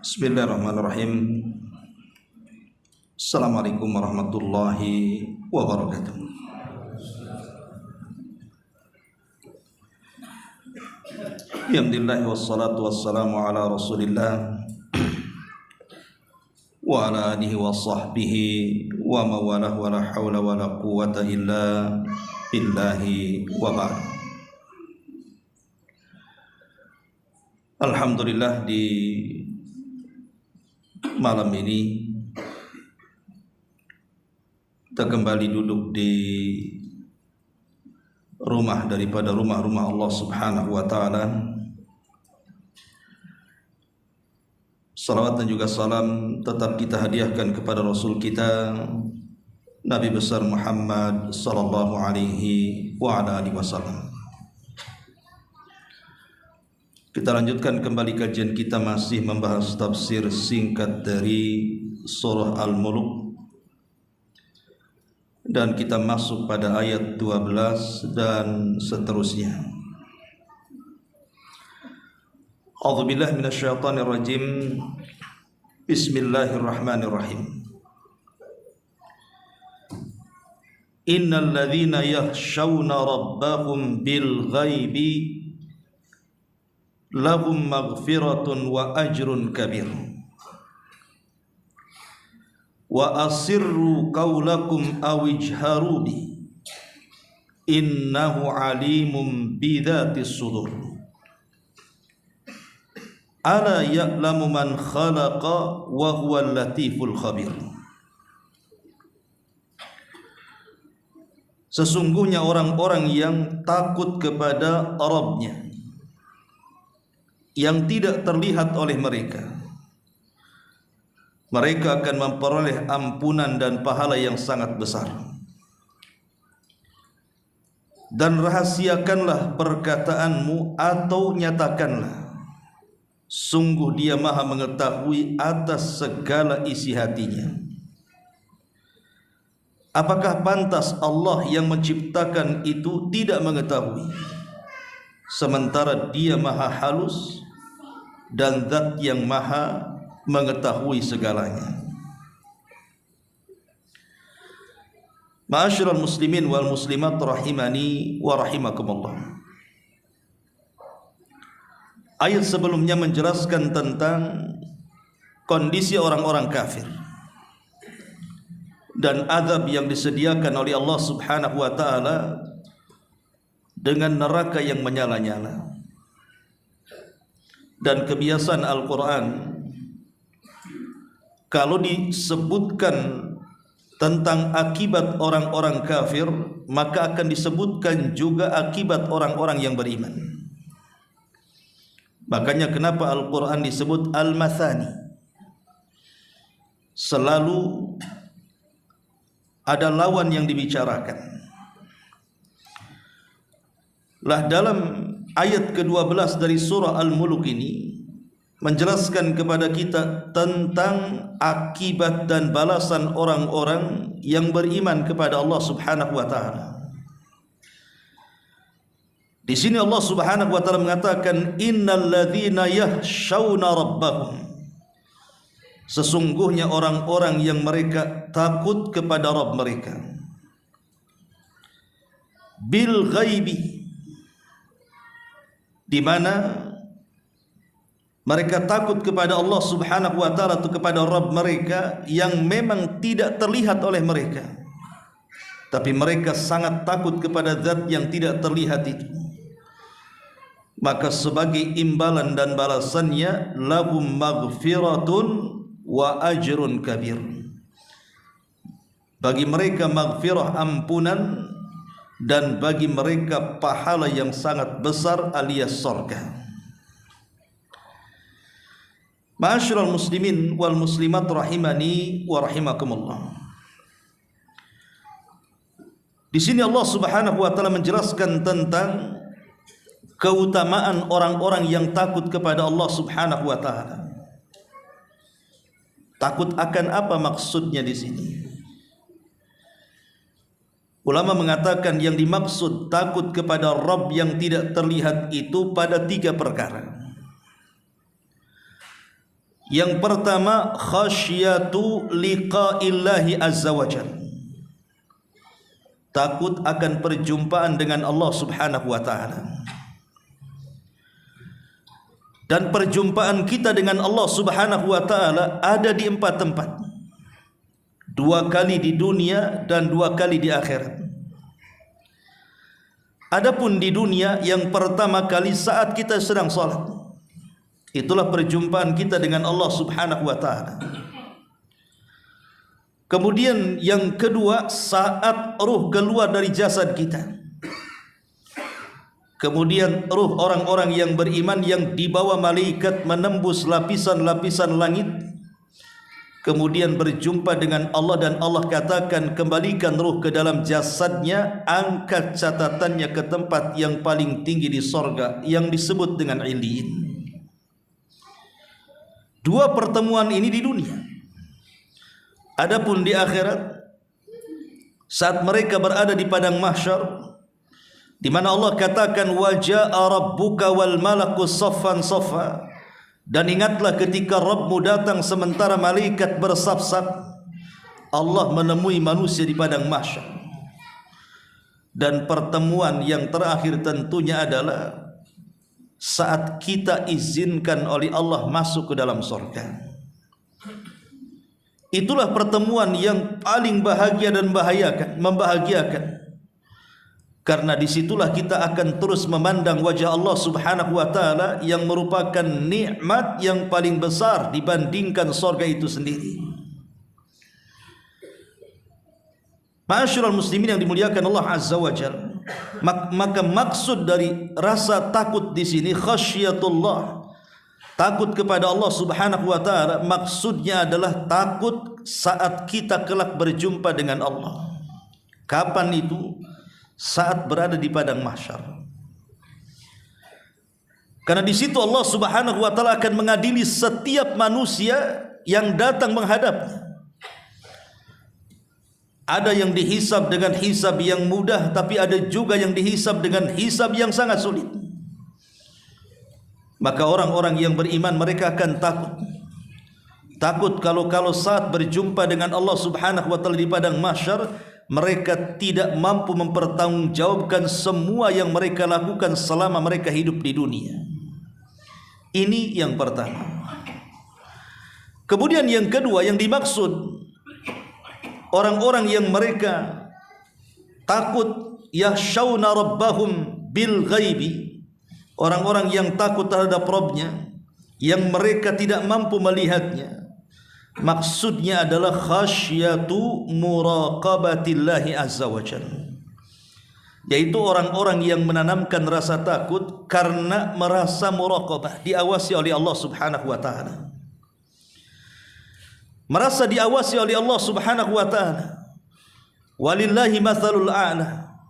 Bismillahirrahmanirrahim. Assalamualaikum warahmatullahi wabarakatuh. Alhamdulillah wassalatu wassalamu ala Rasulillah wa ala alihi wa sahbihi wa mawalah wa la hawla wa la quwwata illa billahi wa ba'd. Alhamdulillah, di malam ini kita kembali duduk di rumah daripada rumah-rumah Allah Subhanahu wa taala. Salawat dan juga salam tetap kita hadiahkan kepada Rasul kita Nabi besar Muhammad sallallahu alaihi wa ala alihi wasallam. Kita lanjutkan kembali kajian kita, masih membahas tafsir singkat dari surah Al-Mulk, dan kita masuk pada ayat 12 dan seterusnya. A'udzubillahi minasyaitonir rajim. Bismillahirrahmanirrahim. Innal ladzina yakhshawna rabbahum bil ghaibi lahum maghfiratun wa ajrun kabir. Wa asirru qawlakum aw ijharu bi innahu alimun bidzatis sudur. Ala ya'lamu man khalaqa wa huwal latiful khabir. Sesungguhnya orang-orang yang takut kepada Rabb-nya, yang tidak terlihat oleh mereka, mereka akan memperoleh ampunan dan pahala yang sangat besar. Dan rahasiakanlah perkataanmu atau nyatakanlah, sungguh Dia Maha mengetahui atas segala isi hatinya. Apakah pantas Allah yang menciptakan itu tidak mengetahui, sementara Dia Maha halus dan Zat yang Maha mengetahui segalanya. Ma'asyiral muslimin wal muslimat rahimani wa rahimakumullah. Ayat sebelumnya menjelaskan tentang kondisi orang-orang kafir dan azab yang disediakan oleh Allah Subhanahu wa taala dengan neraka yang menyala-nyala. Dan kebiasaan Al-Quran, kalau disebutkan tentang akibat orang-orang kafir, maka akan disebutkan juga akibat orang-orang yang beriman. Makanya kenapa Al-Quran disebut Al-Mathani, selalu ada lawan yang dibicarakan. Lah dalam ayat ke-12 dari surah Al-Mulk ini menjelaskan kepada kita tentang akibat dan balasan orang-orang yang beriman kepada Allah Subhanahu wa taala. Di sini Allah Subhanahu wa taala mengatakan innal ladzina yakhshawna rabbahum, sesungguhnya orang-orang yang mereka takut kepada Rabb mereka, bil ghaibi, di mana mereka takut kepada Allah Subhanahu wa taala, atau kepada Rabb mereka yang memang tidak terlihat oleh mereka, tapi mereka sangat takut kepada zat yang tidak terlihat itu. Maka sebagai imbalan dan balasannya, lahum maghfiratun wa ajrun kabir, bagi mereka maghfirah, ampunan, dan bagi mereka pahala yang sangat besar alias surga. Ma'asyiral muslimin wal muslimat rahimani wa rahimakumullah. Di sini Allah Subhanahu wa taala menjelaskan tentang keutamaan orang-orang yang takut kepada Allah Subhanahu wa taala. Takut akan apa maksudnya di sini? Ulama mengatakan yang dimaksud takut kepada Rabb yang tidak terlihat itu pada 3 perkara. Yang pertama, khasyatu liqa'illahi azza wa jalla. Takut akan perjumpaan dengan Allah Subhanahu wa taala. Dan perjumpaan kita dengan Allah Subhanahu wa taala ada di 4 tempat. 2 kali di dunia dan 2 kali di akhirat. Adapun di dunia, yang pertama kali saat kita sedang salat. Itulah perjumpaan kita dengan Allah Subhanahu wa taala. Kemudian yang kedua, saat ruh keluar dari jasad kita. Kemudian ruh orang-orang yang beriman yang dibawa malaikat menembus lapisan-lapisan langit, kemudian berjumpa dengan Allah, dan Allah katakan, kembalikan ruh ke dalam jasadnya, angkat catatannya ke tempat yang paling tinggi di sorga yang disebut dengan Iliyin. 2 pertemuan ini di dunia. Adapun di akhirat, saat mereka berada di padang mahsyar, di mana Allah katakan, wa jaa rabbuka wal malaku saffan saffa, dan ingatlah ketika Rabbmu datang sementara malaikat bersaf-saf. Allah menemui manusia di padang mahsyar. Dan pertemuan yang terakhir tentunya adalah saat kita izinkan oleh Allah masuk ke dalam surga. Itulah pertemuan yang paling bahagia dan membahagiakan. Karena disitulah kita akan terus memandang wajah Allah Subhanahu wa taala yang merupakan nikmat yang paling besar dibandingkan surga itu sendiri. Ma'asyiral muslimin yang dimuliakan Allah Azza wa Jalla, maka maksud dari rasa takut di sini khasyatullah, takut kepada Allah Subhanahu wa taala, maksudnya adalah takut saat kita kelak berjumpa dengan Allah. Kapan itu? Saat berada di padang mahsyar. Karena di situ Allah Subhanahu wa taala akan mengadili setiap manusia yang datang menghadapnya. Ada yang dihisab dengan hisab yang mudah, tapi ada juga yang dihisab dengan hisab yang sangat sulit. Maka orang-orang yang beriman mereka akan takut. Takut kalau saat berjumpa dengan Allah Subhanahu wa taala di padang mahsyar, mereka tidak mampu mempertanggungjawabkan semua yang mereka lakukan selama mereka hidup di dunia. Ini yang pertama. Kemudian yang kedua yang dimaksud, orang-orang yang mereka takut yakhshawna rabbahum bil ghaibi, orang-orang yang takut terhadap Rabbnya yang mereka tidak mampu melihatnya. Maksudnya adalah khasyatu muraqabatillahi azza wa jalla, yaitu orang-orang yang menanamkan rasa takut karena merasa muraqabah, diawasi oleh Allah Subhanahu wa taala. Merasa diawasi oleh Allah Subhanahu wa taala. Walillahi mathalul a'la.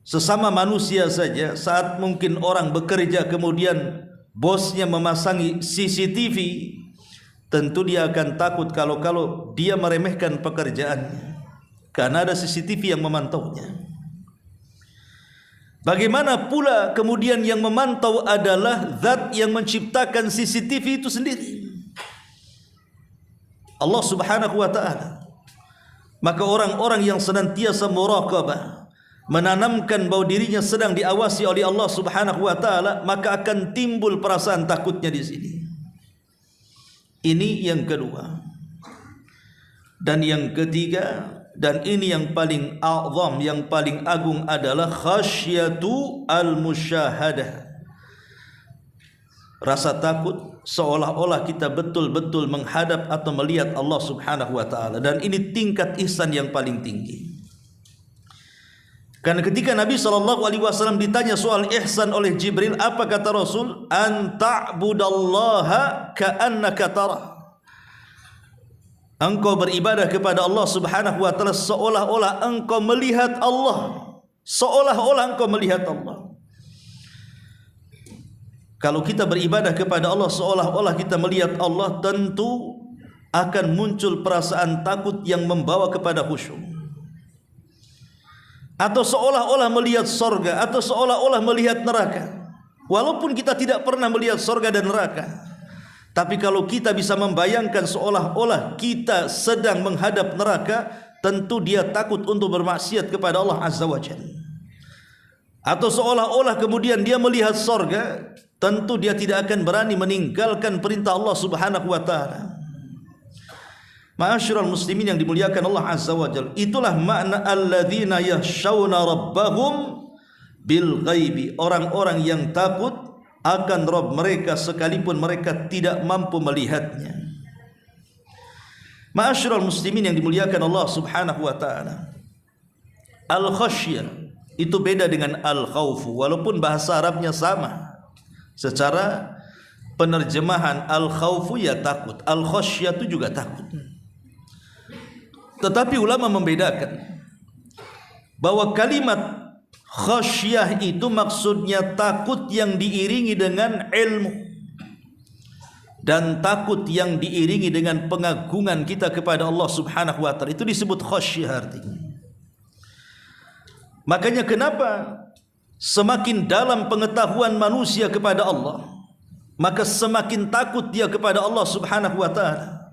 Sesama manusia saja, saat mungkin orang bekerja kemudian bosnya memasangi CCTV, tentu dia akan takut kalau dia meremehkan pekerjaannya, karena ada CCTV yang memantaunya. Bagaimana pula kemudian yang memantau adalah zat yang menciptakan CCTV itu sendiri, Allah Subhanahu wa taala. Maka orang-orang yang senantiasa muraqabah, menanamkan bahwa dirinya sedang diawasi oleh Allah Subhanahu wa taala, maka akan timbul perasaan takutnya di sini. Ini yang kedua. Dan yang ketiga, dan ini yang paling a'zam, yang paling agung adalah khasyatu al-musyahadah. Rasa takut seolah-olah kita betul-betul menghadap atau melihat Allah Subhanahu wa taala, dan ini tingkat ihsan yang paling tinggi. Karena ketika Nabi SAW ditanya soal ihsan oleh Jibril, apa kata Rasul? An ta'budallaha ka'annaka tarah. Engkau beribadah kepada Allah Subhanahu wa taala seolah-olah engkau melihat Allah. Seolah-olah engkau melihat Allah. Kalau kita beribadah kepada Allah seolah-olah kita melihat Allah, tentu akan muncul perasaan takut yang membawa kepada khusyuk. Atau seolah-olah melihat sorga, atau seolah-olah melihat neraka. Walaupun kita tidak pernah melihat sorga dan neraka, Tapi kalau kita bisa membayangkan seolah-olah kita sedang menghadap neraka, tentu dia takut untuk bermaksiat kepada Allah Azza wa Jalla. Atau seolah-olah kemudian dia melihat sorga, tentu dia tidak akan berani meninggalkan perintah Allah Subhanahu wa ta'ala. Ma'asyiral muslimin yang dimuliakan Allah Azza wa Jalla, itulah makna alladzina yakhshawna rabbahum bil ghaibi, orang-orang yang takut akan Rabb mereka sekalipun mereka tidak mampu melihatnya. Ma'asyiral muslimin yang dimuliakan Allah Subhanahu wa ta'ala, al-khasyah itu beda dengan al-khawfu, walaupun bahasa Arabnya sama. Secara penerjemahan al-khawfu ya takut, al-khasyah itu juga takut. Tetapi ulama membedakan bahwa kalimat khasyah itu maksudnya takut yang diiringi dengan ilmu, dan takut yang diiringi dengan pengagungan kita kepada Allah Subhanahu wa ta'ala, itu disebut khasyah artinya. Makanya kenapa semakin dalam pengetahuan manusia kepada Allah, maka semakin takut dia kepada Allah Subhanahu wa ta'ala.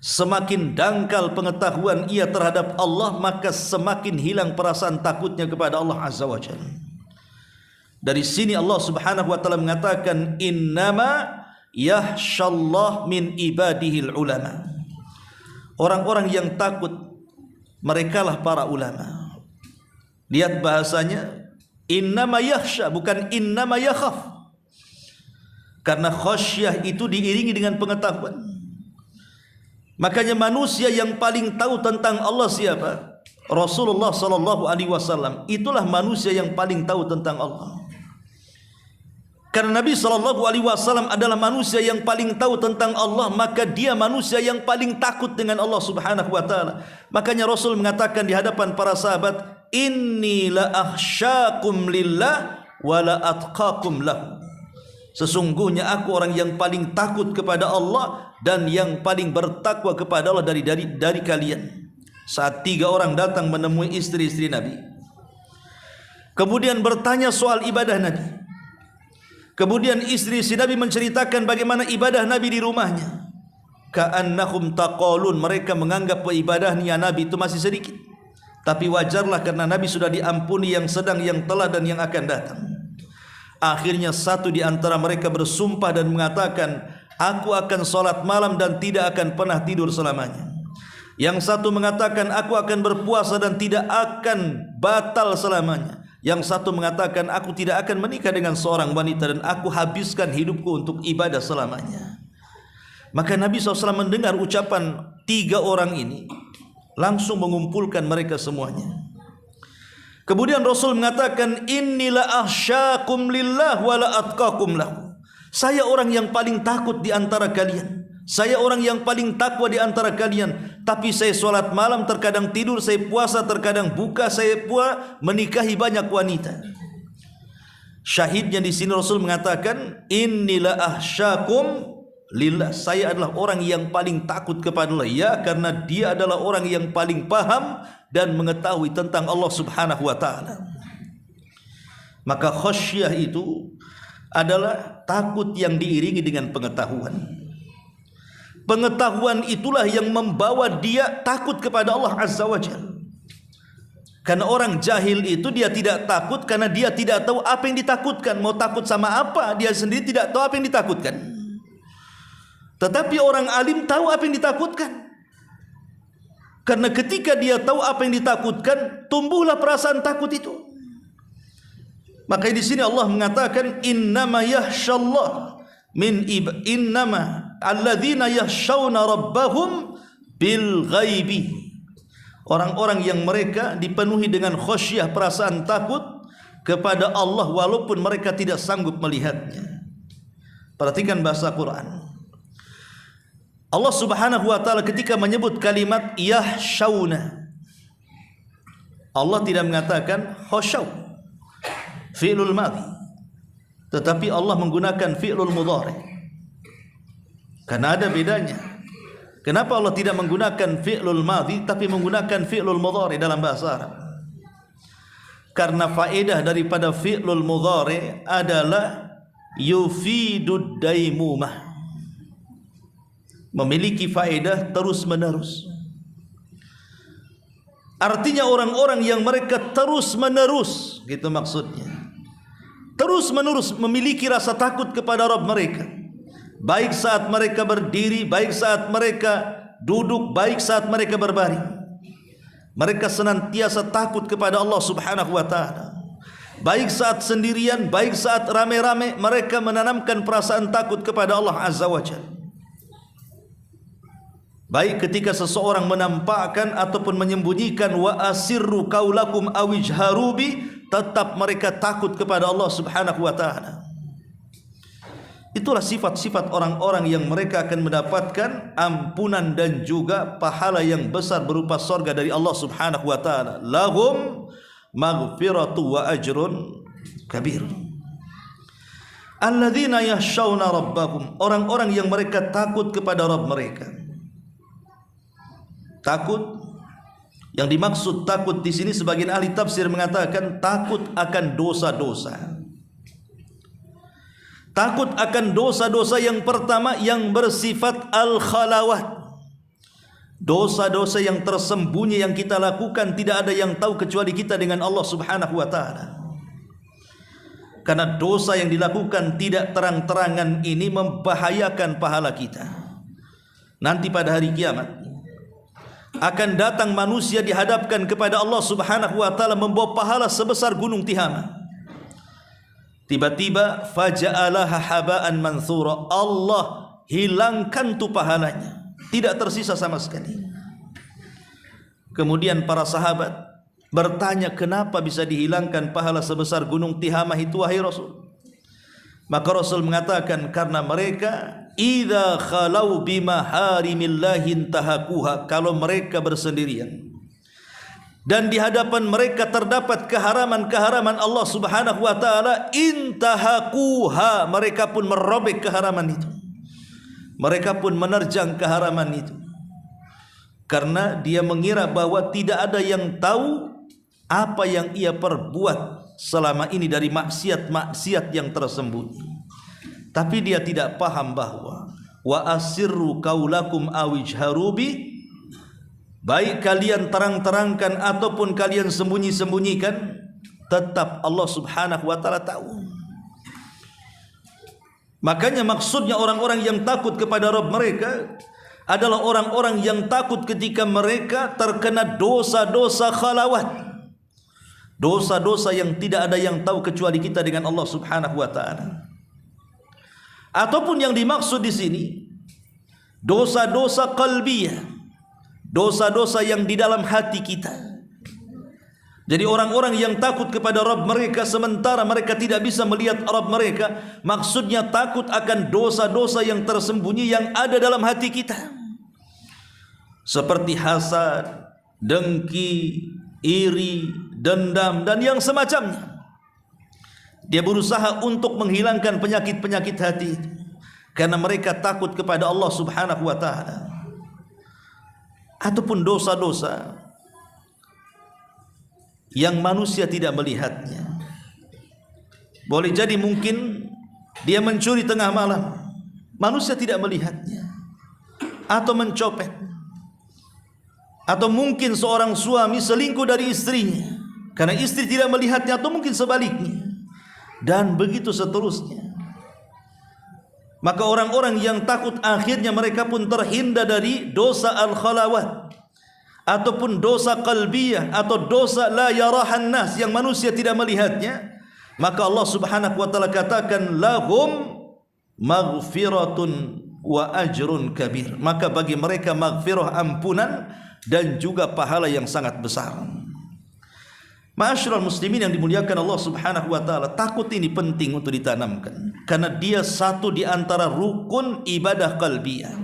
Semakin dangkal pengetahuan ia terhadap Allah, maka semakin hilang perasaan takutnya kepada Allah Azza wa Jalla. Dari sini Allah Subhanahu wa ta'ala mengatakan, innama yakhshallah min ibadihil ulama. Orang-orang yang takut merekalah para ulama. Lihat bahasanya, innama yakhsha, bukan innama yakhaf. Karena khasyah itu diiringi dengan pengetahuan. Makanya manusia yang paling tahu tentang Allah siapa? Rasulullah sallallahu alaihi wasallam. Itulah manusia yang paling tahu tentang Allah. Karena Nabi sallallahu alaihi wasallam adalah manusia yang paling tahu tentang Allah, maka dia manusia yang paling takut dengan Allah Subhanahu wa taala. Makanya Rasul mengatakan di hadapan para sahabat, inni la akhsyakum lillah wa la atqakum lahu. Sesungguhnya aku orang yang paling takut kepada Allah dan yang paling bertakwa kepada Allah dari kalian. Saat 3 orang datang menemui istri-istri Nabi, kemudian bertanya soal ibadah Nabi. Kemudian istri-istri Nabi menceritakan bagaimana ibadah Nabi di rumahnya. Ka'annahum taqalun, mereka menganggap ibadahnya Nabi itu masih sedikit. Tapi wajarlah karena Nabi sudah diampuni yang sedang, yang telah, dan yang akan datang. Akhirnya satu di antara mereka bersumpah dan mengatakan, aku akan sholat malam dan tidak akan pernah tidur selamanya. Yang satu mengatakan, aku akan berpuasa dan tidak akan batal selamanya. Yang satu mengatakan, aku tidak akan menikah dengan seorang wanita dan aku habiskan hidupku untuk ibadah selamanya. Maka Nabi SAW mendengar ucapan 3 orang ini, langsung mengumpulkan mereka semuanya. Kemudian Rasul mengatakan, innila akhsyakum lillah wa la atqakum lahu. Saya orang yang paling takut di antara kalian. Saya orang yang paling takwa di antara kalian. Tapi saya sholat malam, terkadang tidur, saya puasa, terkadang buka, saya pula menikahi banyak wanita. Syahidnya di sini Rasul mengatakan, innila akhsyakum lillah. Saya adalah orang yang paling takut kepada Allah. Ya, karena dia adalah orang yang paling paham dan mengetahui tentang Allah Subhanahu wa ta'ala. Maka khasyah itu adalah takut yang diiringi dengan pengetahuan. Pengetahuan itulah yang membawa dia takut kepada Allah Azza wa Jalla. Karena orang jahil itu dia tidak takut karena dia tidak tahu apa yang ditakutkan. Mau takut sama apa, dia sendiri tidak tahu apa yang ditakutkan. Tetapi orang alim tahu apa yang ditakutkan. Karena ketika dia tahu apa yang ditakutkan, tumbuhlah perasaan takut itu. Maka di sini Allah mengatakan, innama yakhshallah min innama alladzina yakhshawna rabbahum bil ghaibi. Orang-orang yang mereka dipenuhi dengan khasyah, perasaan takut kepada Allah walaupun mereka tidak sanggup melihatnya. Perhatikan bahasa Quran. Allah Subhanahu wa ta'ala ketika menyebut kalimat yahshawna, Allah tidak mengatakan khasyaw, fi'lul madhi, tetapi Allah menggunakan fi'lul mudhari. Karena ada bedanya. Kenapa Allah tidak menggunakan fi'lul madhi tapi menggunakan fi'lul mudhari dalam bahasa Arab? Karena faedah daripada fi'lul mudhari adalah yufidud daimumah. memiliki faedah terus menerus. Artinya orang-orang yang mereka terus menerus, gitu maksudnya, terus menerus memiliki rasa takut kepada Rabb mereka, baik saat mereka berdiri, baik saat mereka duduk, baik saat mereka berbaring. Mereka senantiasa takut kepada Allah Subhanahu wa ta'ala. Baik saat sendirian, baik saat rame-rame, mereka menanamkan perasaan takut kepada Allah Azza wa Jalla. Baik ketika seseorang menampakkan ataupun menyembunyikan, wa asirru qaulakum awijharu bi, tetap mereka takut kepada Allah Subhanahu wa ta'ala. Itulah sifat-sifat orang-orang yang mereka akan mendapatkan ampunan dan juga pahala yang besar berupa surga dari Allah Subhanahu wa ta'ala. Lahum maghfiratu wa ajrun kabir. Alladzina yakhshawna rabbahum, orang-orang yang mereka takut kepada Rabb mereka. Takut, yang dimaksud takut di sini sebagian ahli tafsir mengatakan takut akan dosa-dosa. Takut akan dosa-dosa yang pertama yang bersifat al-khalawat. Dosa-dosa yang tersembunyi yang kita lakukan, tidak ada yang tahu kecuali kita dengan Allah Subhanahu wa ta'ala. Karena dosa yang dilakukan tidak terang-terangan ini membahayakan pahala kita. Nanti pada hari kiamat akan datang manusia dihadapkan kepada Allah Subhanahu wa ta'ala membawa pahala sebesar gunung Tihama. Tiba-tiba faja'alaha haba'an manthura, Allah hilangkan tu pahalanya, tidak tersisa sama sekali. Kemudian para sahabat bertanya, kenapa bisa dihilangkan pahala sebesar gunung Tihamah itu wahai Rasul? Maka Rasul mengatakan, karena mereka idza khalau bimaharimillahi intahakuha, kalau mereka bersendirian dan di hadapan mereka terdapat keharaman-keharaman Allah Subhanahu wa ta'ala, intahakuha, mereka pun merobek keharaman itu, mereka pun menerjang keharaman itu, karena dia mengira bahwa tidak ada yang tahu apa yang ia perbuat selama ini dari maksiat-maksiat yang tersembunyi. Tapi dia tidak paham bahwa wa asirru qaulakum awijharu bi, baik kalian terang-terangkan ataupun kalian sembunyi-sembunyikan, tetap Allah Subhanahu wa ta'ala tahu. Makanya maksudnya orang-orang yang takut kepada Rabb mereka adalah orang-orang yang takut ketika mereka terkena dosa-dosa khalawat, dosa-dosa yang tidak ada yang tahu kecuali kita dengan Allah Subhanahu wa ta'ala. Ataupun yang dimaksud di sini dosa-dosa qalbiyah, dosa-dosa yang di dalam hati kita. Jadi orang-orang yang takut kepada Rabb mereka sementara mereka tidak bisa melihat Rabb mereka, maksudnya takut akan dosa-dosa yang tersembunyi yang ada dalam hati kita, seperti hasad, dengki, iri, dendam, dan yang semacamnya. Dia berusaha untuk menghilangkan penyakit-penyakit hati itu karena mereka takut kepada Allah Subhanahu wa ta'ala. Ataupun dosa-dosa yang manusia tidak melihatnya. Boleh jadi mungkin dia mencuri tengah malam, manusia tidak melihatnya, atau mencopet, atau mungkin seorang suami selingkuh dari istrinya karena istri tidak melihatnya, atau mungkin sebaliknya, dan begitu seterusnya. Maka orang-orang yang takut akhirnya mereka pun terhindar dari dosa al-khalawat, ataupun dosa qalbiyah, atau dosa la yarahan nas yang manusia tidak melihatnya. Maka Allah Subhanahu wa ta'ala katakan lahum maghfiratun wa ajrun kabir, maka bagi mereka maghfirah, ampunan, dan juga pahala yang sangat besar. Ma'asyiral muslimin yang dimuliakan Allah Subhanahu wa ta'ala, takut ini penting untuk ditanamkan karena dia satu di antara rukun ibadah qalbiyah.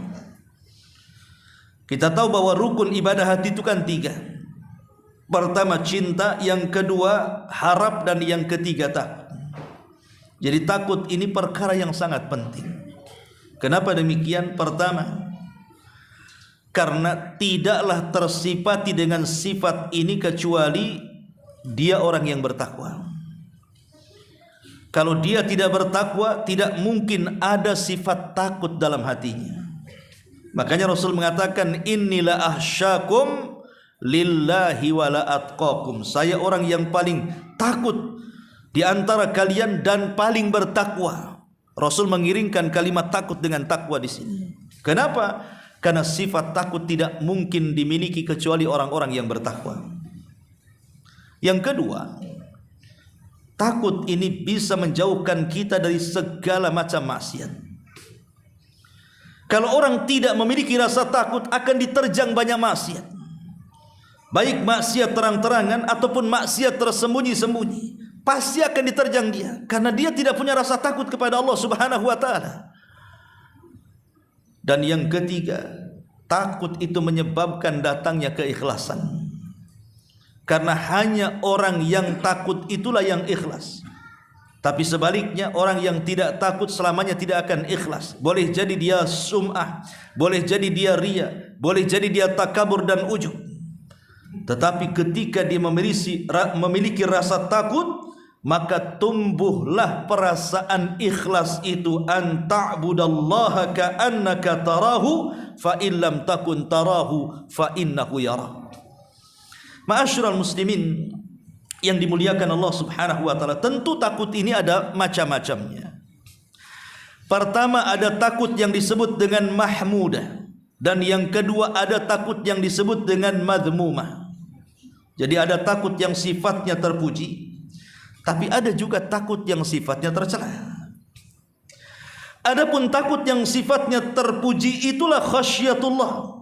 Kita tahu bahwa rukun ibadah hati itu kan 3. Pertama cinta, yang kedua harap, dan yang ketiga takut. Jadi takut ini perkara yang sangat penting. Kenapa demikian? Pertama, karena tidaklah tersifati dengan sifat ini kecuali dia orang yang bertakwa. Kalau dia tidak bertakwa, tidak mungkin ada sifat takut dalam hatinya. Makanya Rasul mengatakan, innila ahsyakum lillahi wala atqakum. Saya orang yang paling takut di antara kalian dan paling bertakwa. Rasul mengiringkan kalimat takut dengan takwa di sini. Kenapa? Karena sifat takut tidak mungkin dimiliki kecuali orang-orang yang bertakwa. Yang kedua, takut ini bisa menjauhkan kita dari segala macam maksiat. Kalau orang tidak memiliki rasa takut, akan diterjang banyak maksiat. Baik maksiat terang-terangan ataupun maksiat tersembunyi-sembunyi, pasti akan diterjang dia, karena dia tidak punya rasa takut kepada Allah Subhanahu wa taala. Dan yang ketiga, takut itu menyebabkan datangnya keikhlasan. Karena hanya orang yang takut itulah yang ikhlas. Tapi sebaliknya, orang yang tidak takut selamanya tidak akan ikhlas. Boleh jadi dia sum'ah, boleh jadi dia ria, boleh jadi dia takabur dan ujub. Tetapi ketika dia memiliki rasa takut, maka tumbuhlah perasaan ikhlas itu. An ta'budallaha ka'annaka tarahu fa illam takun tarahu fa innahu yara. Ma'asyiral muslimin yang dimuliakan Allah Subhanahu wa taala, tentu takut ini ada macam-macamnya. Pertama, ada takut yang disebut dengan mahmudah, dan yang kedua ada takut yang disebut dengan madhmumah. Jadi ada takut yang sifatnya terpuji, tapi ada juga takut yang sifatnya tercela. Adapun takut yang sifatnya terpuji itulah khasyatullah.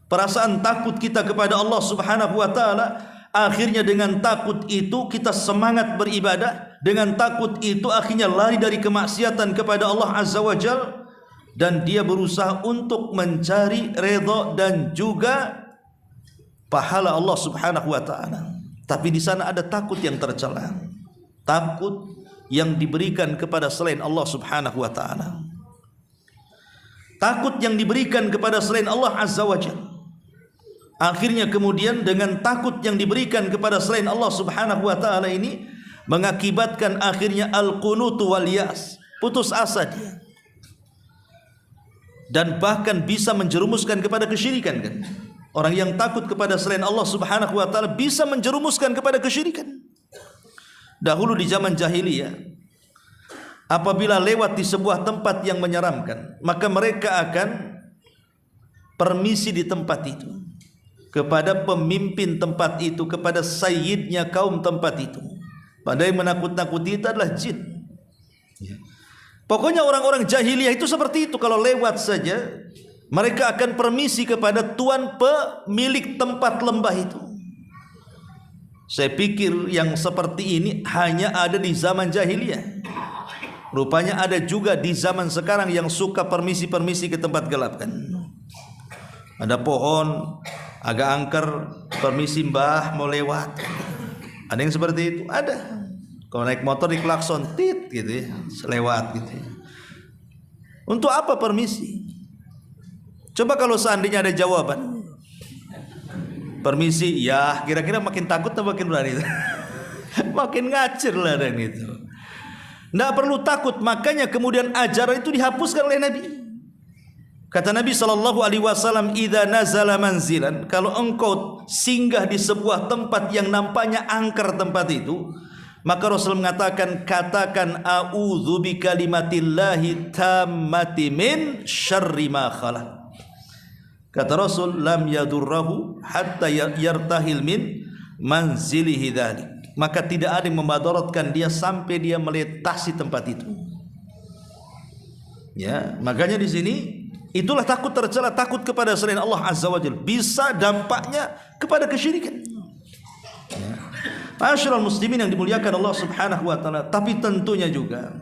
Perasaan takut kita kepada Allah Subhanahu wa taala. Akhirnya dengan takut itu kita semangat beribadah. Dengan takut itu akhirnya lari dari kemaksiatan kepada Allah Azza wa Jal. Dan dia berusaha untuk mencari redha dan juga pahala Allah Subhanahu wa taala. Tapi di sana ada takut yang tercela. Takut yang diberikan kepada selain Allah Subhanahu wa taala. Takut yang diberikan kepada selain Allah Azza wa Jal. Akhirnya kemudian dengan takut yang diberikan kepada selain Allah Subhanahu wa taala ini mengakibatkan akhirnya al-qunut wal yas, putus asa dia. Dan bahkan bisa menjerumuskan kepada kesyirikan kan. Orang yang takut kepada selain Allah Subhanahu wa taala bisa menjerumuskan kepada kesyirikan. Dahulu di zaman jahiliyah, apabila lewat di sebuah tempat yang menyeramkan, maka mereka akan permisi di tempat itu kepada pemimpin tempat itu, kepada sayyidnya kaum tempat itu. Padahal yang menakut-nakuti itu adalah jin. Pokoknya orang-orang jahiliyah itu seperti itu. Kalau lewat saja, mereka akan permisi kepada tuan pemilik tempat lembah itu. Saya pikir yang seperti ini hanya ada di zaman jahiliyah. Rupanya ada juga di zaman sekarang yang suka permisi-permisi ke tempat gelap kan. Ada pohon agak angker, permisi mbah mau lewat. Ada yang seperti itu, ada. Kalau naik motor di klakson tit gitu ya, lewat gitu ya. Untuk apa permisi? Coba kalau seandainya ada jawaban, permisi ya, kira-kira makin takut atau makin berani? Makin ngacir lah dan itu. Nggak perlu takut. Makanya kemudian ajaran itu dihapuskan oleh Nabi. Kata Nabi SAW, idza nazala manzilan, kalau engkau singgah di sebuah tempat yang nampaknya angker tempat itu, maka Rasul mengatakan, katakan a'udzu bikalimatillahi tammati min syarri ma khalaq. Kata Rasul, lam yadurrahu hatta yartahil min manzilihi dzalik. Maka tidak ada yang memadaratkan dia sampai dia melintasi tempat itu. Ya, makanya di sini itulah takut tercela, takut kepada selain Allah Azza wa Jalla. Bisa dampaknya kepada kesyirikan. Ya. Ma'asyiral muslimin yang dimuliakan Allah Subhanahu wa taala, tapi tentunya juga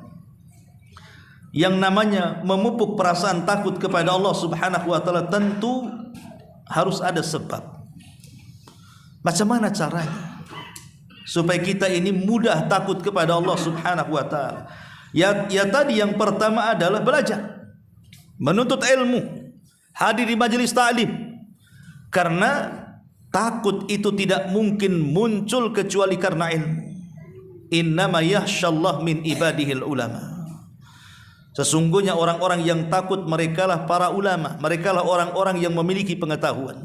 yang namanya memupuk perasaan takut kepada Allah Subhanahu wa taala tentu harus ada sebab. Macam mana caranya supaya kita ini mudah takut kepada Allah Subhanahu wa taala? Ya tadi yang pertama adalah belajar, menuntut ilmu, hadir di majelis ta'lim. Karena takut itu tidak mungkin muncul kecuali karena ilmu. Innama yakhshallah min ibadihil ulama. Sesungguhnya orang-orang yang takut merekalah para ulama, merekalah orang-orang yang memiliki pengetahuan.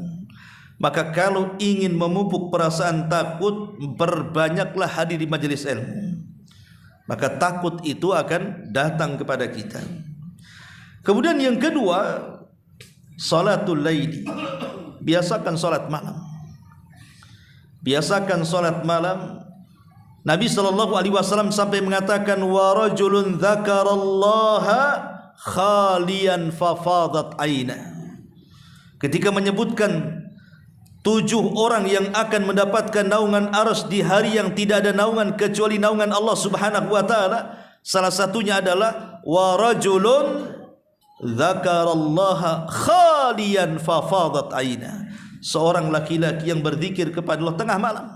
Maka kalau ingin memupuk perasaan takut, berbanyaklah hadir di majelis ilmu. Maka takut itu akan datang kepada kita. Kemudian yang kedua, salatul laili. Biasakan salat malam. Biasakan salat malam. Nabi SAW sampai mengatakan, wa rajulun dzakarallaha khalian fafadat aina. Ketika menyebutkan 7 orang yang akan mendapatkan naungan arsy di hari yang tidak ada naungan kecuali naungan Allah Subhanahu wa taala, salah satunya adalah wa rajulun dzakarallaha khalian fafadat aina. Seorang laki-laki yang berzikir kepada Allah tengah malam.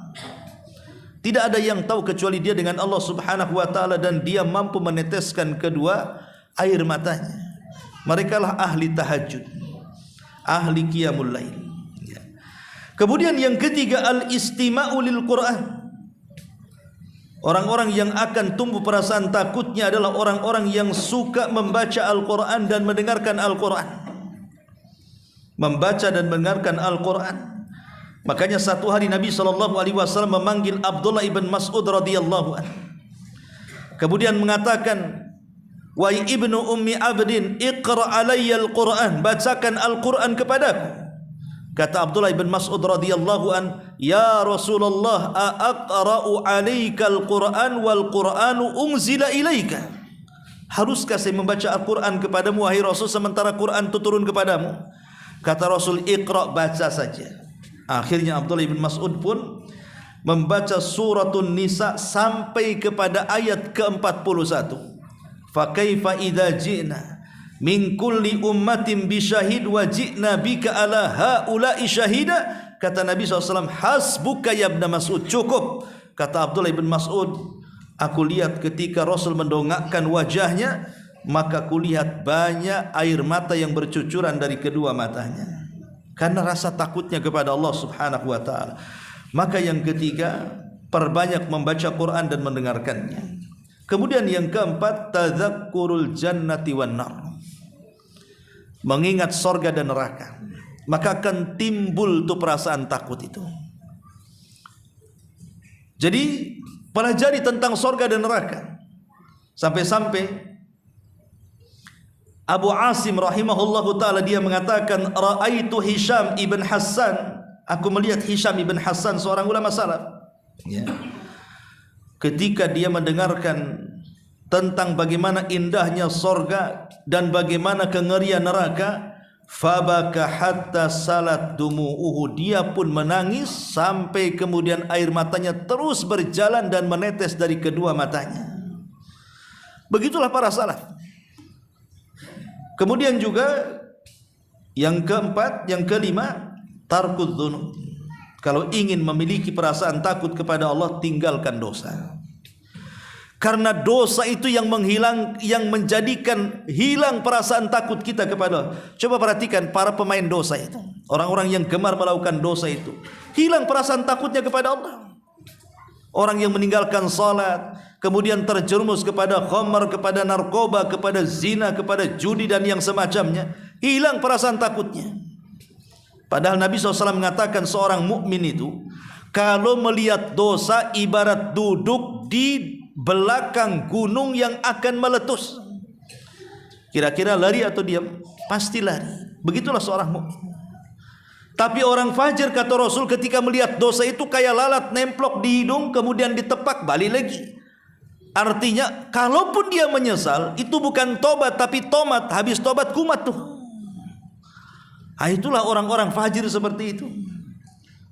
Tidak ada yang tahu kecuali dia dengan Allah Subhanahu wa taala, dan dia mampu meneteskan kedua air matanya. Merekalah ahli tahajud, ahli qiyamul lail. Kemudian yang ketiga, al-istima'u lil Qur'an. Orang-orang yang akan tumbuh perasaan takutnya adalah orang-orang yang suka membaca Al-Quran dan mendengarkan Al-Quran. Membaca dan mendengarkan Al-Quran. Makanya satu hari Nabi SAW memanggil Abdullah ibn Mas'ud radhiyallahu anhu. Kemudian mengatakan, "Wahai ibnu ummi abdin, iqra alayya al-Quran, bacakan Al-Quran kepadaku." Kata Abdullah ibn Mas'ud radhiyallahu an, "Ya Rasulullah, aqra'u 'alaika al-Qur'an wal Qur'anu unzila ilaika?" Haruskah saya membaca Al-Qur'an kepadamu wahai Rasul sementara Quran itu turun kepadamu? Kata Rasul, "Iqra', baca saja." Akhirnya Abdullah ibn Mas'ud pun membaca suratun Nisa sampai kepada ayat ke-41. Fa kaifa idza ji'na min kulli ummatin bi syahid wa ji'na bika ala haula'i syahida. Kata Nabi SAW, "Hasbuka ya Ibn Mas'ud." Cukup. Kata Abdullah ibn Mas'ud, aku lihat ketika Rasul mendongakkan wajahnya, maka kulihat banyak air mata yang bercucuran dari kedua matanya, karena rasa takutnya kepada Allah Subhanahu wa taala. Maka yang ketiga, perbanyak membaca Quran dan mendengarkannya. Kemudian yang keempat, tadzakkurul jannati wan nar. Mengingat sorga dan neraka, maka akan timbul tuh perasaan takut itu. Jadi pelajari tentang sorga dan neraka. Sampai-sampai Abu Asim rahimahullahu ta'ala dia mengatakan, "Ra'aitu Hisham ibn Hassan." Aku melihat Hisham ibn Hassan, seorang ulama salaf. Ya. Ketika dia mendengarkan tentang bagaimana indahnya sorga dan bagaimana kengerian neraka, fabaka hatta salat dumu'uhu. Dia pun menangis sampai kemudian air matanya terus berjalan dan menetes dari kedua matanya. Begitulah para salaf. Kemudian juga yang keempat, yang kelima, tarkud dzunub. Kalau ingin memiliki perasaan takut kepada Allah, tinggalkan dosa. Karena dosa itu yang menjadikan hilang perasaan takut kita kepada Allah. Coba perhatikan para pemain dosa itu, orang-orang yang gemar melakukan dosa itu, hilang perasaan takutnya kepada Allah. Orang yang meninggalkan salat, kemudian terjerumus kepada khamar, kepada narkoba, kepada zina, kepada judi dan yang semacamnya, hilang perasaan takutnya. Padahal Nabi SAW mengatakan seorang mukmin itu kalau melihat dosa ibarat duduk di belakang gunung yang akan meletus. Kira-kira lari atau diam? Pasti lari. Begitulah seorang mukmin. Tapi orang fajir, kata Rasul, ketika melihat dosa itu kayak lalat nemplok di hidung kemudian ditepak balik lagi. Artinya kalaupun dia menyesal, itu bukan tobat tapi tomat. Habis tobat kumat tuh. Nah, itulah orang-orang fajir seperti itu.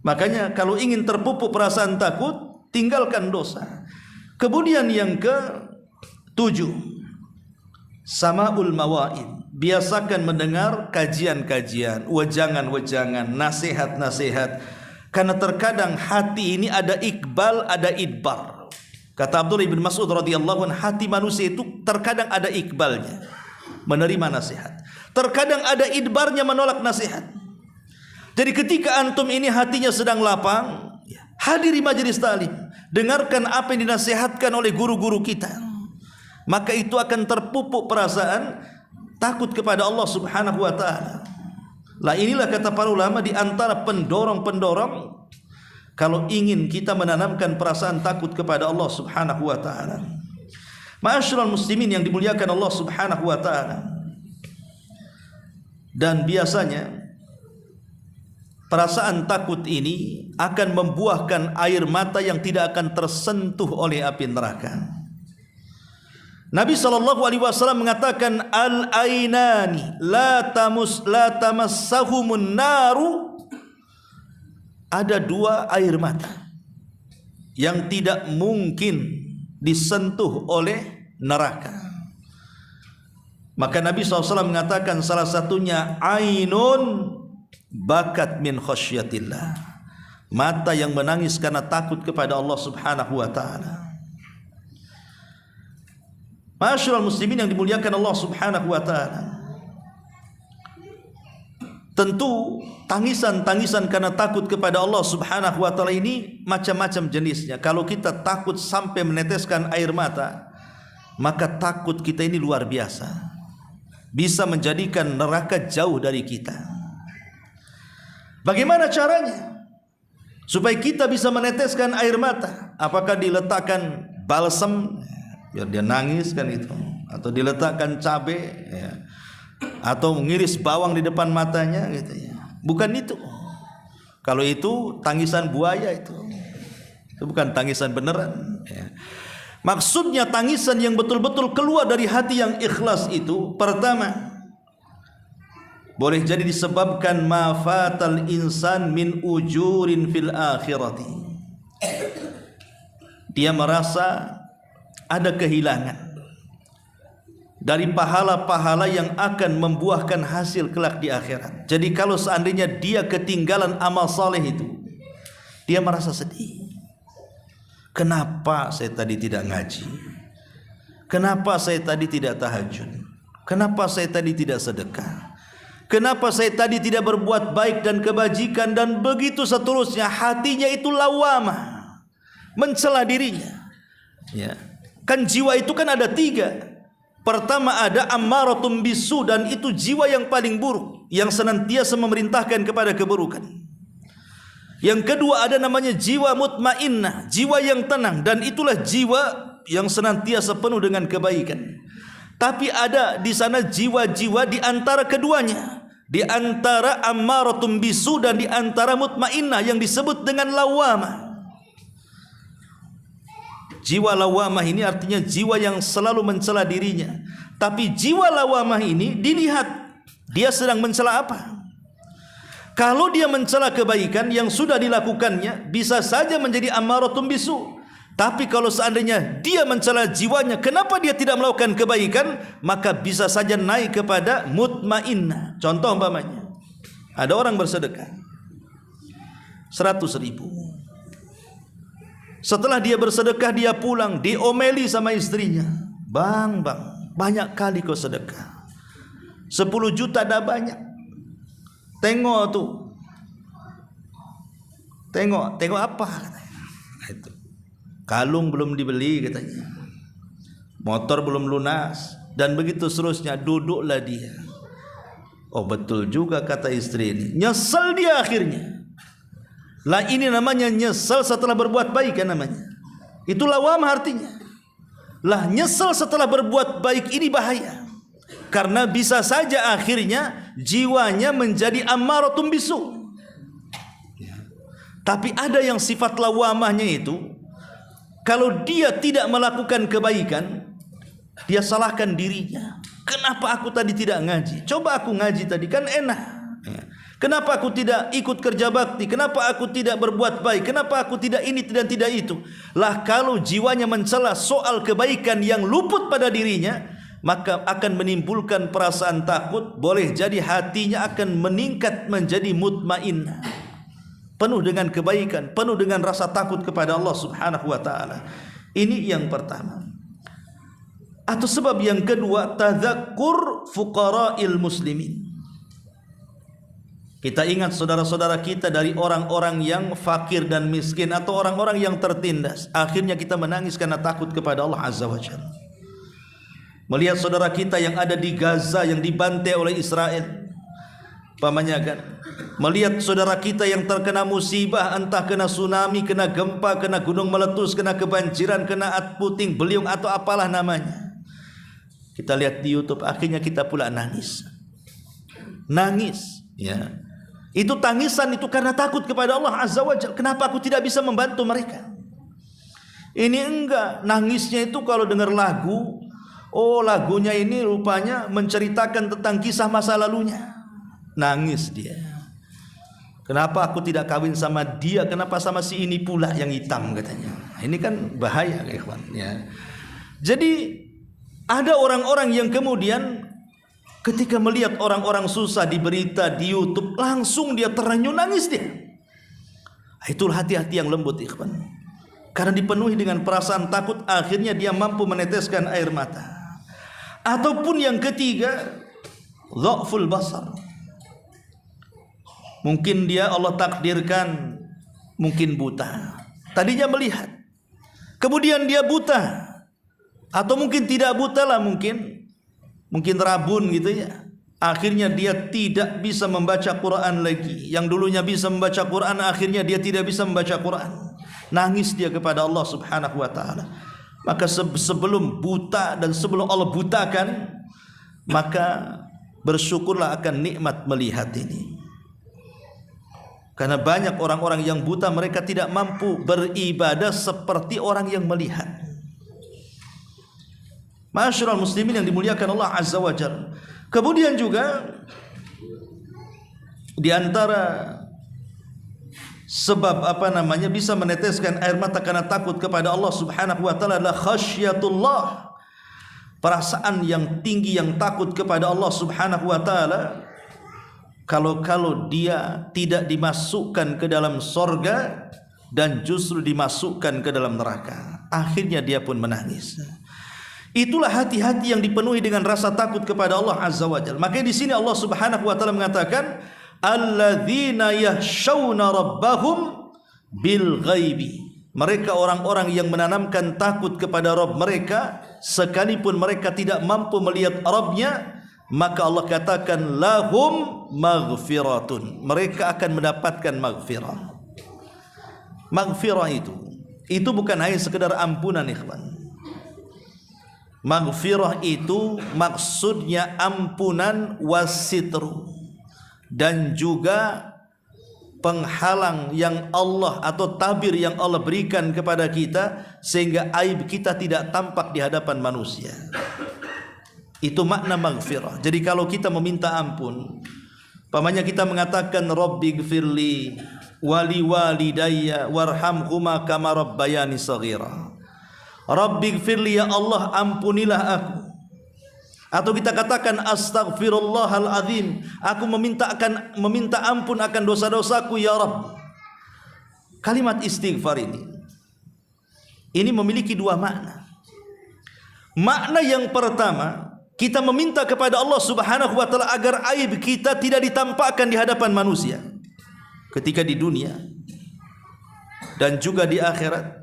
Makanya kalau ingin terpupuk perasaan takut, tinggalkan dosa. Kemudian yang ke-7, sama'ul mawaid. Biasakan mendengar kajian-kajian, wejangan-wejangan, nasihat-nasihat. Karena terkadang hati ini ada ikbal, ada idbar. Kata Abdullah bin Mas'ud radhiyallahu anhu, hati manusia itu terkadang ada ikbalnya, menerima nasihat. Terkadang ada idbarnya, menolak nasihat. Jadi ketika antum ini hatinya sedang lapang, hadiri majelis ta'lim, dengarkan apa yang dinasihatkan oleh guru-guru kita. maka itu akan terpupuk perasaan takut kepada Allah Subhanahu wa taala. Lah inilah kata para ulama di antara pendorong-pendorong kalau ingin kita menanamkan perasaan takut kepada Allah Subhanahu wa taala. Ma'asyiral muslimin yang dimuliakan Allah Subhanahu wa taala. Dan biasanya perasaan takut ini akan membuahkan air mata yang tidak akan tersentuh oleh api neraka. Nabi SAW mengatakan, al-ainani la tamassahumun naru. Ada dua air mata yang tidak mungkin disentuh oleh neraka. Maka Nabi SAW mengatakan salah satunya ainun bakat min khasyatillah, mata yang menangis karena takut kepada Allah Subhanahu wa taala. Ma'asyiral muslimin yang dimuliakan Allah Subhanahu wa taala. Tentu tangisan-tangisan karena takut kepada Allah Subhanahu wa taala ini macam-macam jenisnya. Kalau kita takut sampai meneteskan air mata, maka takut kita ini luar biasa, bisa menjadikan neraka jauh dari kita. Bagaimana caranya supaya kita bisa meneteskan air mata? Apakah diletakkan balsam biar dia nangis kan itu, atau diletakkan cabai ya, atau mengiris bawang di depan matanya gitu ya? Bukan itu. Kalau itu tangisan buaya, itu bukan tangisan beneran ya. Maksudnya tangisan yang betul-betul keluar dari hati yang ikhlas itu, pertama, boleh jadi disebabkan mafatal insan min ujurin fil akhirati. Dia merasa ada kehilangan dari pahala-pahala yang akan membuahkan hasil kelak di akhirat. Jadi kalau seandainya dia ketinggalan amal saleh itu, dia merasa sedih. Kenapa saya tadi tidak ngaji? Kenapa saya tadi tidak tahajud? Kenapa saya tadi tidak sedekah? Kenapa saya tadi tidak berbuat baik dan kebajikan, dan begitu seterusnya. Hatinya itu lawamah, mencela dirinya ya. Kan jiwa itu kan ada tiga. Pertama ada ammaratum bisu, dan itu jiwa yang paling buruk, yang senantiasa memerintahkan kepada keburukan. Yang kedua ada namanya jiwa mutmainnah, jiwa yang tenang, dan itulah jiwa yang senantiasa penuh dengan kebaikan. Tapi ada di sana jiwa-jiwa di antara keduanya, di antara ammaratum bisu dan di antara mutmainnah, yang disebut dengan lawamah. Jiwa lawamah ini artinya jiwa yang selalu mencela dirinya. Tapi jiwa lawamah ini dilihat dia sedang mencela apa. Kalau dia mencela kebaikan yang sudah dilakukannya, bisa saja menjadi ammaratum bisu. Tapi kalau seandainya dia mencela jiwanya, kenapa dia tidak melakukan kebaikan, maka bisa saja naik kepada mutmainnah. Contoh umpamanya, ada orang bersedekah 100.000. Setelah dia bersedekah, dia pulang, diomeli sama istrinya. Bang, banyak kali kau sedekah. 10 juta dah banyak. Tengok tuh. Tengok apa katanya. Itu. Kalung belum dibeli katanya. Motor belum lunas, dan begitu seterusnya. Duduklah dia. Oh betul juga kata istri ini. Nyesel dia akhirnya. Lah ini namanya nyesel setelah berbuat baik kan namanya. Itu lawamah artinya. Lah nyesel setelah berbuat baik ini bahaya. Karena bisa saja akhirnya jiwanya menjadi ammaratum bisu. Tapi ada yang sifat lawamahnya itu, kalau dia tidak melakukan kebaikan, dia salahkan dirinya. Kenapa aku tadi tidak ngaji? Coba aku ngaji tadi kan enak. Kenapa aku tidak ikut kerja bakti? Kenapa aku tidak berbuat baik? Kenapa aku tidak ini dan tidak itu? Lah kalau jiwanya mencela soal kebaikan yang luput pada dirinya, maka akan menimbulkan perasaan takut. Boleh jadi hatinya akan meningkat menjadi mutmainnah, penuh dengan kebaikan, penuh dengan rasa takut kepada Allah Subhanahu wa taala. Ini yang pertama. Atau sebab yang kedua, tadzakkur fuqara'il muslimin. Kita ingat saudara-saudara kita dari orang-orang yang fakir dan miskin, atau orang-orang yang tertindas. Akhirnya kita menangis karena takut kepada Allah Azza wa Jalla. Melihat saudara kita yang ada di Gaza yang dibantai oleh Israel, umpamanya kan, melihat saudara kita yang terkena musibah, entah kena tsunami, kena gempa, kena gunung meletus, kena kebanjiran, kena puting beliung atau apalah namanya. Kita lihat di YouTube, akhirnya kita pula nangis. Nangis, ya. Itu tangisan itu karena takut kepada Allah Azza wa Jalla. Kenapa aku tidak bisa membantu mereka? Ini enggak, nangisnya itu kalau dengar lagu, oh lagunya ini rupanya menceritakan tentang kisah masa lalunya. Nangis dia. Kenapa aku tidak kawin sama dia? Kenapa sama si ini pula yang hitam katanya. Ini kan bahaya kawan ya. Jadi ada orang-orang yang kemudian ketika melihat orang-orang susah di berita di YouTube langsung dia terenyuh nangis dia. Itulah hati-hati yang lembut ikhwan. Karena dipenuhi dengan perasaan takut akhirnya dia mampu meneteskan air mata. Ataupun yang ketiga, dha'ful basar. Mungkin dia Allah takdirkan mungkin buta. Tadinya melihat, kemudian dia buta. Atau mungkin tidak buta lah, mungkin rabun gitu ya. Akhirnya dia tidak bisa membaca Quran lagi. Yang dulunya bisa membaca Quran, akhirnya dia tidak bisa membaca Quran. Nangis dia kepada Allah Subhanahu wa ta'ala. Maka sebelum buta dan sebelum Allah butakan, maka bersyukurlah akan nikmat melihat ini. Karena banyak orang-orang yang buta, mereka tidak mampu beribadah seperti orang yang melihat. Ma'asyiral muslimin yang dimuliakan Allah Azza wa Jalla. Kemudian juga di antara sebab bisa meneteskan air mata karena takut kepada Allah Subhanahu wa taala adalah khasyatullah. Perasaan yang tinggi yang takut kepada Allah Subhanahu wa taala. Kalau dia tidak dimasukkan ke dalam sorga dan justru dimasukkan ke dalam neraka, akhirnya dia pun menangis. Itulah hati-hati yang dipenuhi dengan rasa takut kepada Allah Azza wa Jalla. Makanya di sini Allah Subhanahu wa taala mengatakan alladzina yakhshawna rabbahum bil ghaibi. Mereka orang-orang yang menanamkan takut kepada Rabb mereka sekalipun mereka tidak mampu melihat Rabbnya, maka Allah katakan lahum maghfiratun. Mereka akan mendapatkan maghfirah. Maghfirah itu bukan hanya sekedar ampunan ikhwan. Maghfirah itu maksudnya ampunan wasitru, dan juga penghalang yang Allah atau tabir yang Allah berikan kepada kita sehingga aib kita tidak tampak di hadapan manusia. Itu makna maghfirah. Jadi kalau kita meminta ampun, pamannya kita mengatakan Rabbighfirli wali walidayya warhamhuma kama rabbayani shaghira. Rabbighfirli, ya Allah ampunilah aku. Atau kita katakan astaghfirullahal azim, aku meminta ampun akan dosa-dosaku ya Rabb. Kalimat istighfar ini memiliki dua makna. Makna yang pertama, kita meminta kepada Allah Subhanahu wa taala agar aib kita tidak ditampakkan di hadapan manusia ketika di dunia dan juga di akhirat.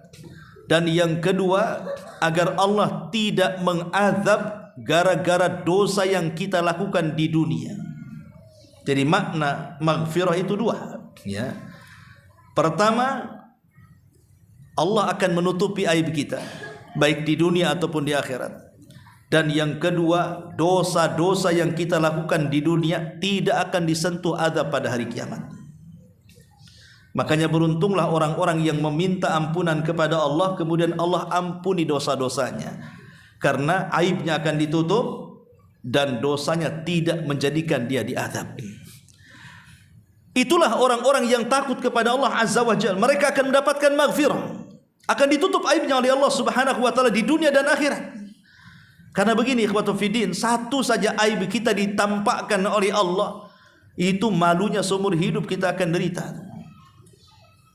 Dan yang kedua, agar Allah tidak mengazab gara-gara dosa yang kita lakukan di dunia. Jadi makna maghfirah itu dua, ya. Pertama, Allah akan menutupi aib kita baik di dunia ataupun di akhirat. Dan yang kedua, dosa-dosa yang kita lakukan di dunia tidak akan disentuh azab pada hari kiamat. Makanya beruntunglah orang-orang yang meminta ampunan kepada Allah, kemudian Allah ampuni dosa-dosanya, karena aibnya akan ditutup dan dosanya tidak menjadikan dia diazab. Itulah orang-orang yang takut kepada Allah Azza wa Jalla. Mereka akan mendapatkan maghfirah, akan ditutup aibnya oleh Allah Subhanahu wa taala di dunia dan akhirat. Karena begini ikhwatu fiddin, satu saja aib kita ditampakkan oleh Allah, itu malunya seumur hidup kita akan derita.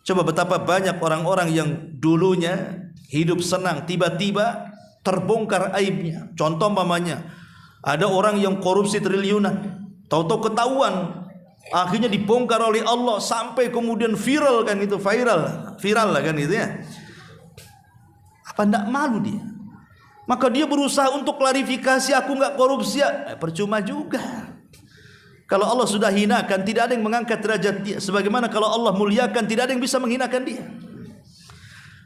Coba betapa banyak orang-orang yang dulunya hidup senang, tiba-tiba terbongkar aibnya. Contoh umpamanya, ada orang yang korupsi triliunan, tahu-tahu ketahuan, akhirnya dibongkar oleh Allah sampai kemudian viral kan, itu viral lah kan itu ya. Apa enggak malu dia? maka dia berusaha untuk klarifikasi, aku nggak korupsi. Percuma juga. Kalau Allah sudah hinakan, tidak ada yang mengangkat derajat dia. Sebagaimana kalau Allah muliakan, tidak ada yang bisa menghinakan dia.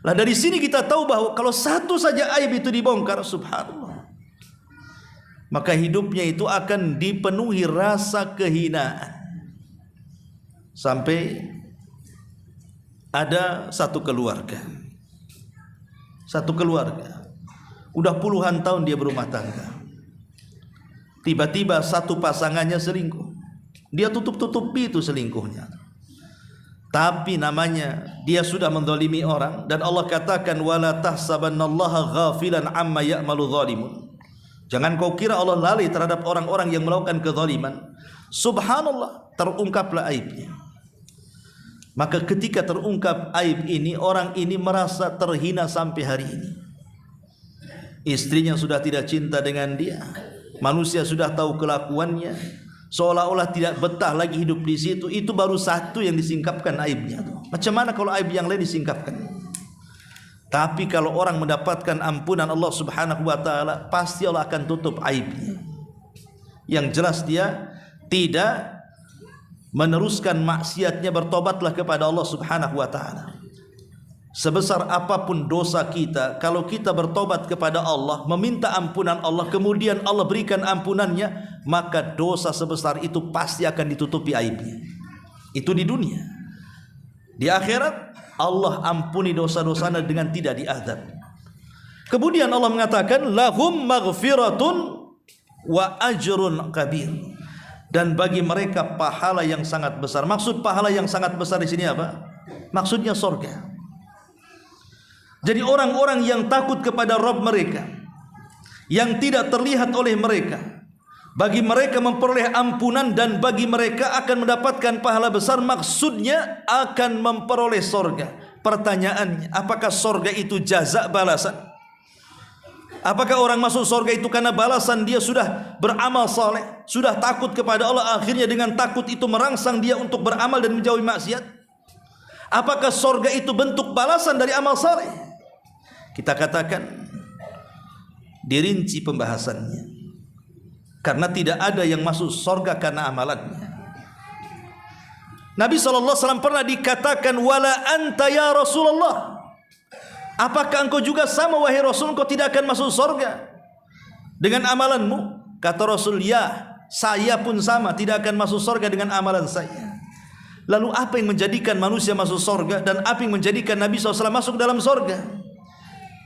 Nah, dari sini kita tahu bahwa kalau satu saja aib itu dibongkar, subhanallah, maka hidupnya itu akan dipenuhi rasa kehinaan. Sampai ada satu keluarga, udah puluhan tahun dia berumah tangga. Tiba-tiba satu pasangannya selingkuh. Dia tutup-tutupi itu selingkuhnya. Tapi namanya dia sudah menzalimi orang, dan Allah katakan wala tahsabannallaha ghafilan amma ya'malu zalimun. Jangan kau kira Allah lalai terhadap orang-orang yang melakukan kezaliman. Subhanallah, terungkaplah aibnya. Maka ketika terungkap aib ini, orang ini merasa terhina sampai hari ini. Istrinya sudah tidak cinta dengan dia. Manusia sudah tahu kelakuannya, seolah-olah tidak betah lagi hidup di situ. Itu baru satu yang disingkapkan aibnya. Macam mana kalau aib yang lain disingkapkan? Tapi kalau orang mendapatkan ampunan Allah Subhanahu wa taala, pasti Allah akan tutup aibnya. Yang jelas dia tidak meneruskan maksiatnya, bertobatlah kepada Allah Subhanahu wa taala. Sebesar apapun dosa kita, kalau kita bertobat kepada Allah, meminta ampunan Allah, kemudian Allah berikan ampunannya, maka dosa sebesar itu pasti akan ditutupi aibnya. Itu di dunia. Di akhirat Allah ampuni dosa-dosanya dengan tidak diazab. Kemudian Allah mengatakan lahum maghfiratun wa ajrun kabir, dan bagi mereka pahala yang sangat besar. Maksud pahala yang sangat besar di sini apa? Maksudnya surga. Jadi orang-orang yang takut kepada Rabb mereka, yang tidak terlihat oleh mereka, bagi mereka memperoleh ampunan, dan bagi mereka akan mendapatkan pahala besar. Maksudnya akan memperoleh surga. Pertanyaannya, apakah surga itu jaza, balasan? Apakah orang masuk surga itu karena balasan dia sudah beramal saleh, sudah takut kepada Allah, akhirnya dengan takut itu merangsang dia untuk beramal dan menjauhi maksiat? Apakah surga itu bentuk balasan dari amal saleh? Kita katakan dirinci pembahasannya, karena tidak ada yang masuk surga karena amalannya. Nabi SAW pernah dikatakan wala anta ya Rasulullah, apakah engkau juga sama wahai Rasul, engkau tidak akan masuk surga dengan amalanmu? Kata Rasul, ya, saya pun sama, tidak akan masuk surga dengan amalan saya. Lalu apa yang menjadikan manusia masuk surga, dan apa yang menjadikan Nabi SAW masuk dalam surga?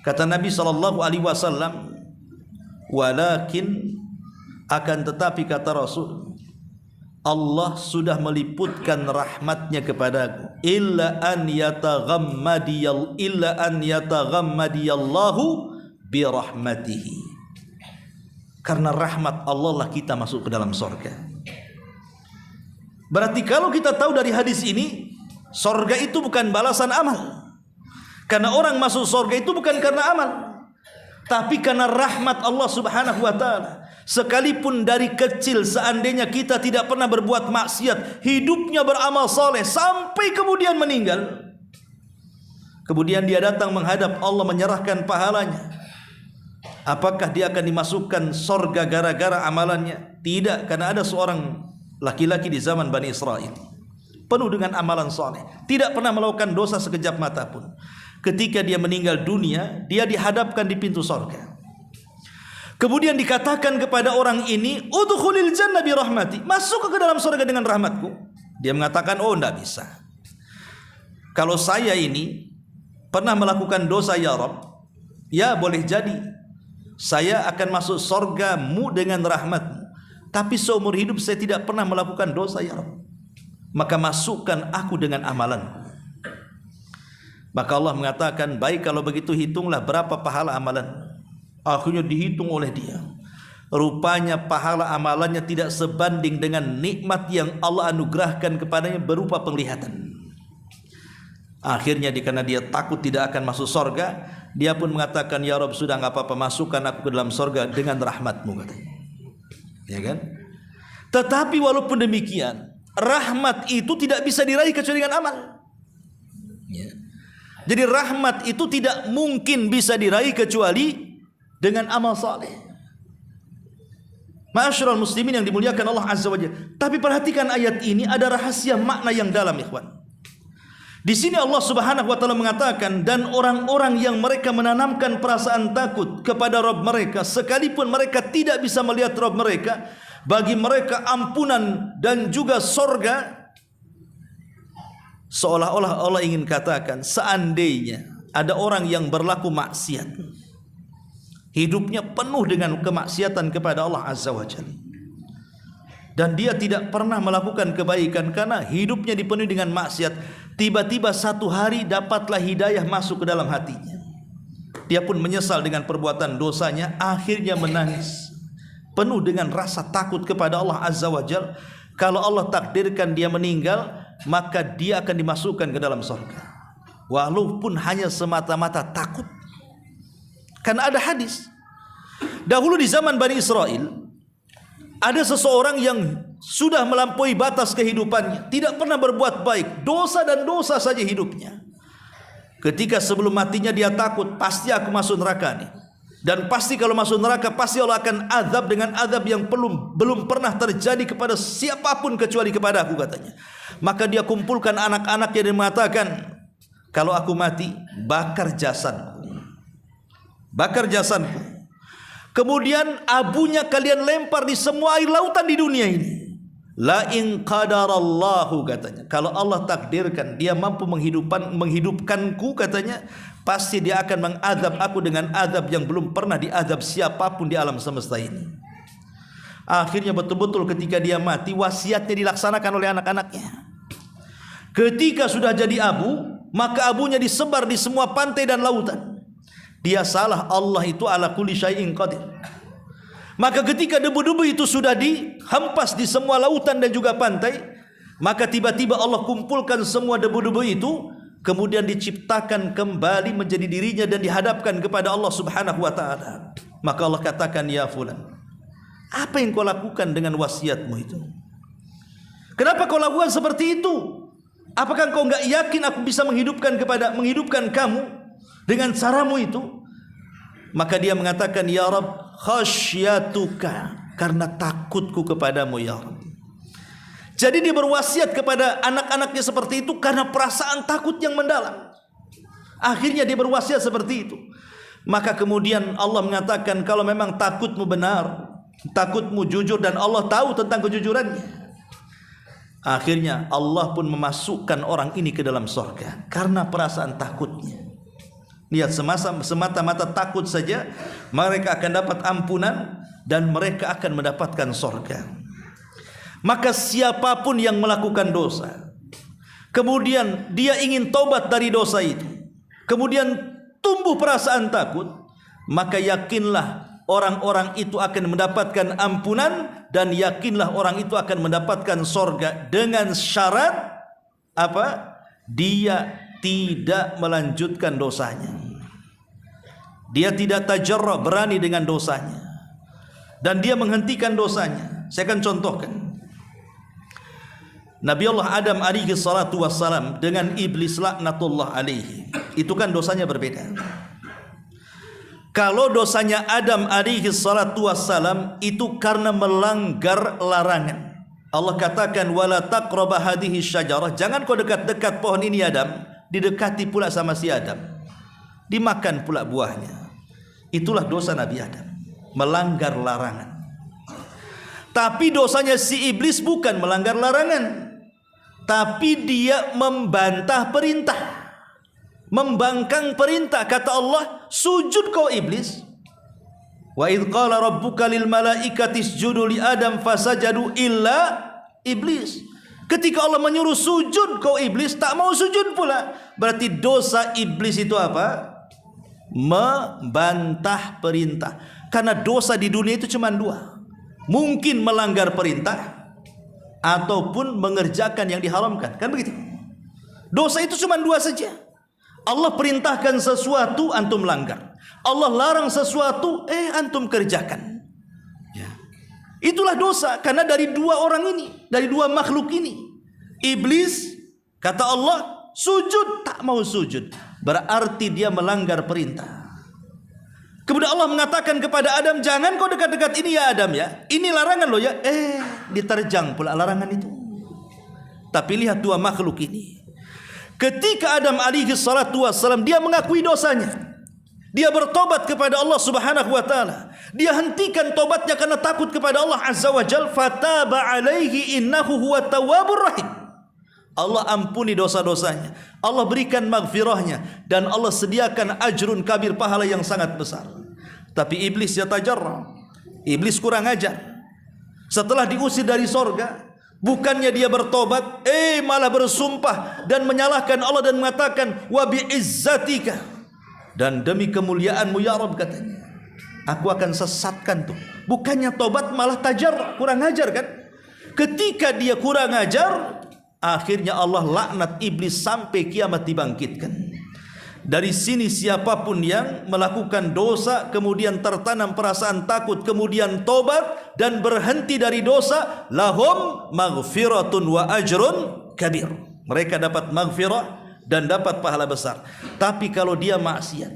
Kata Nabi SAW, walakin, akan tetapi kata Rasul, Allah sudah meliputkan rahmatnya kepadaku, illa an yataghammadiyallahu birahmatihi. Karena rahmat Allah lah kita masuk ke dalam surga. Berarti kalau kita tahu dari hadis ini, surga itu bukan balasan amal. Karena orang masuk surga itu bukan karena amal, tapi karena rahmat Allah Subhanahu wa taala. Sekalipun dari kecil seandainya kita tidak pernah berbuat maksiat, hidupnya beramal soleh sampai kemudian meninggal, kemudian dia datang menghadap Allah menyerahkan pahalanya, apakah dia akan dimasukkan surga gara-gara amalannya? Tidak, karena ada seorang laki-laki di zaman Bani Israel penuh dengan amalan soleh, tidak pernah melakukan dosa sekejap mata pun. Ketika dia meninggal dunia, dia dihadapkan di pintu surga. Kemudian dikatakan kepada orang ini, udkhulil jannah bi rahmati, masuk ke dalam surga dengan rahmatku. Dia mengatakan, oh, tidak bisa. Kalau saya ini pernah melakukan dosa ya Rabb, ya boleh jadi saya akan masuk surgamu dengan rahmatmu, tapi seumur hidup saya tidak pernah melakukan dosa ya Rabb, maka masukkan aku dengan amalanku. Maka Allah mengatakan, baik kalau begitu hitunglah berapa pahala amalan. Akhirnya dihitung oleh dia. Rupanya pahala amalannya tidak sebanding dengan nikmat yang Allah anugerahkan kepadanya berupa penglihatan. Akhirnya karena dia takut tidak akan masuk surga, dia pun mengatakan, ya Rabb, sudah enggak apa-apa, masukkan aku ke dalam surga dengan rahmatmu, katanya. Ya kan? Tetapi walaupun demikian, rahmat itu tidak bisa diraih kecuali dengan amal. Ya. Jadi rahmat itu tidak mungkin bisa diraih kecuali dengan amal saleh. Ma'asyiral muslimin yang dimuliakan Allah Azza wa Jalla. Tapi perhatikan ayat ini, ada rahasia makna yang dalam, ikhwan. Di sini Allah Subhanahu wa taala mengatakan, dan orang-orang yang mereka menanamkan perasaan takut kepada Rabb mereka, sekalipun mereka tidak bisa melihat Rabb mereka, bagi mereka ampunan dan juga sorga. Seolah-olah Allah ingin katakan, seandainya ada orang yang berlaku maksiat, hidupnya penuh dengan kemaksiatan kepada Allah Azza wa Jalla, dan dia tidak pernah melakukan kebaikan karena hidupnya dipenuhi dengan maksiat, tiba-tiba satu hari dapatlah hidayah masuk ke dalam hatinya. Dia pun menyesal dengan perbuatan dosanya, akhirnya menangis, penuh dengan rasa takut kepada Allah Azza wa Jalla. Kalau Allah takdirkan dia meninggal, maka dia akan dimasukkan ke dalam surga, walaupun hanya semata-mata takut. Karena ada hadis, dahulu di zaman Bani Israel, ada seseorang yang sudah melampaui batas kehidupannya, tidak pernah berbuat baik, dosa dan dosa saja hidupnya. Ketika sebelum matinya dia takut, pasti aku masuk neraka nih. Dan pasti kalau masuk neraka, pasti Allah akan azab dengan azab yang belum pernah terjadi kepada siapapun kecuali kepada aku, katanya. Maka dia kumpulkan anak-anaknya dan mengatakan, kalau aku mati, bakar jasadku. Bakar jasadku. Kemudian abunya kalian lempar di semua air lautan di dunia ini. La in qadarallahu, katanya, kalau Allah takdirkan dia mampu menghidupkanku, katanya, pasti dia akan mengadab aku dengan adab yang belum pernah diadab siapapun di alam semesta ini. Akhirnya betul-betul ketika dia mati, wasiatnya dilaksanakan oleh anak-anaknya. Ketika sudah jadi abu, maka abunya disebar di semua pantai dan lautan. Dia salah, Allah itu ala kulli syai'in qadir. Maka ketika debu-debu itu sudah dihempas di semua lautan dan juga pantai, maka tiba-tiba Allah kumpulkan semua debu-debu itu, kemudian diciptakan kembali menjadi dirinya dan dihadapkan kepada Allah Subhanahu wa taala. Maka Allah katakan, ya fulan, apa yang kau lakukan dengan wasiatmu itu? Kenapa kau lakukan seperti itu? Apakah kau enggak yakin aku bisa menghidupkan kamu dengan caramu itu? Maka dia mengatakan, ya Rabb, khasyatuka, karena takutku kepadamu ya Rabb. Jadi dia berwasiat kepada anak-anaknya seperti itu karena perasaan takut yang mendalam. Akhirnya dia berwasiat seperti itu. Maka kemudian Allah mengatakan, kalau memang takutmu benar, takutmu jujur, dan Allah tahu tentang kejujurannya, akhirnya Allah pun memasukkan orang ini ke dalam surga karena perasaan takutnya. Lihat, semata-mata takut saja mereka akan dapat ampunan dan mereka akan mendapatkan surga. Maka siapapun yang melakukan dosa, kemudian dia ingin taubat dari dosa itu, kemudian tumbuh perasaan takut, maka yakinlah orang-orang itu akan mendapatkan ampunan, dan yakinlah orang itu akan mendapatkan surga dengan syarat apa? Dia tidak melanjutkan dosanya. Dia tidak tajarra, berani dengan dosanya, dan dia menghentikan dosanya. Saya akan contohkan. Nabi Allah Adam alaihi salatu wassalam dengan iblis laknatullah alaihi, itu kan dosanya berbeda. Kalau dosanya Adam alaihi salatu wassalam itu karena melanggar larangan. Allah katakan, wala taqraba hadhihi syajarah, jangan kau dekat-dekat pohon ini Adam. Didekati pula sama si Adam, dimakan pula buahnya. Itulah dosa Nabi Adam, melanggar larangan. Tapi dosanya si iblis bukan melanggar larangan, tapi dia membantah perintah, membangkang perintah. Kata Allah, sujud kau iblis. Wa idh qala rabbuka lil malaikati isjudu li Adam fasajadu illa iblis. Ketika Allah menyuruh sujud, kau iblis tak mau sujud pula. Berarti dosa iblis itu apa? Membantah perintah. Karena dosa di dunia itu cuma dua, mungkin melanggar perintah ataupun mengerjakan yang diharamkan, kan begitu? Dosa itu cuma dua saja. Allah perintahkan sesuatu, antum langgar. Allah larang sesuatu, antum kerjakan. Ya. Itulah dosa, karena dari dua orang ini, dari dua makhluk ini. Iblis, kata Allah, sujud, tak mau sujud, berarti dia melanggar perintah. Kemudian Allah mengatakan kepada Adam, jangan kau dekat-dekat ini ya Adam ya. Ini larangan loh ya. Diterjang pula larangan itu. Tapi lihat dua makhluk ini. Ketika Adam alaihi salatu wassalam dia mengakui dosanya. Dia bertobat kepada Allah Subhanahu wa taala. Dia hentikan tobatnya karena takut kepada Allah Azza wa Jalla. Fataba alaihi innahu huwa tawwabur rahim. Allah ampuni dosa-dosanya. Allah berikan maghfirahnya dan Allah sediakan ajrun kabir, pahala yang sangat besar. Tapi iblis yatajarra. Iblis kurang ajar. Setelah diusir dari sorga, bukannya dia bertobat, malah bersumpah dan menyalahkan Allah dan mengatakan wa bi'izzatika, dan demi kemuliaanmu ya Rabb, katanya, aku akan sesatkan tuh. Bukannya tobat malah tajar, kurang ajar kan? Ketika dia kurang ajar, akhirnya Allah laknat iblis sampai kiamat dibangkitkan. Dari sini siapapun yang melakukan dosa kemudian tertanam perasaan takut, kemudian tobat dan berhenti dari dosa, lahum maghfiratun wa ajrun kabir. Mereka dapat maghfirah dan dapat pahala besar. Tapi kalau dia maksiat,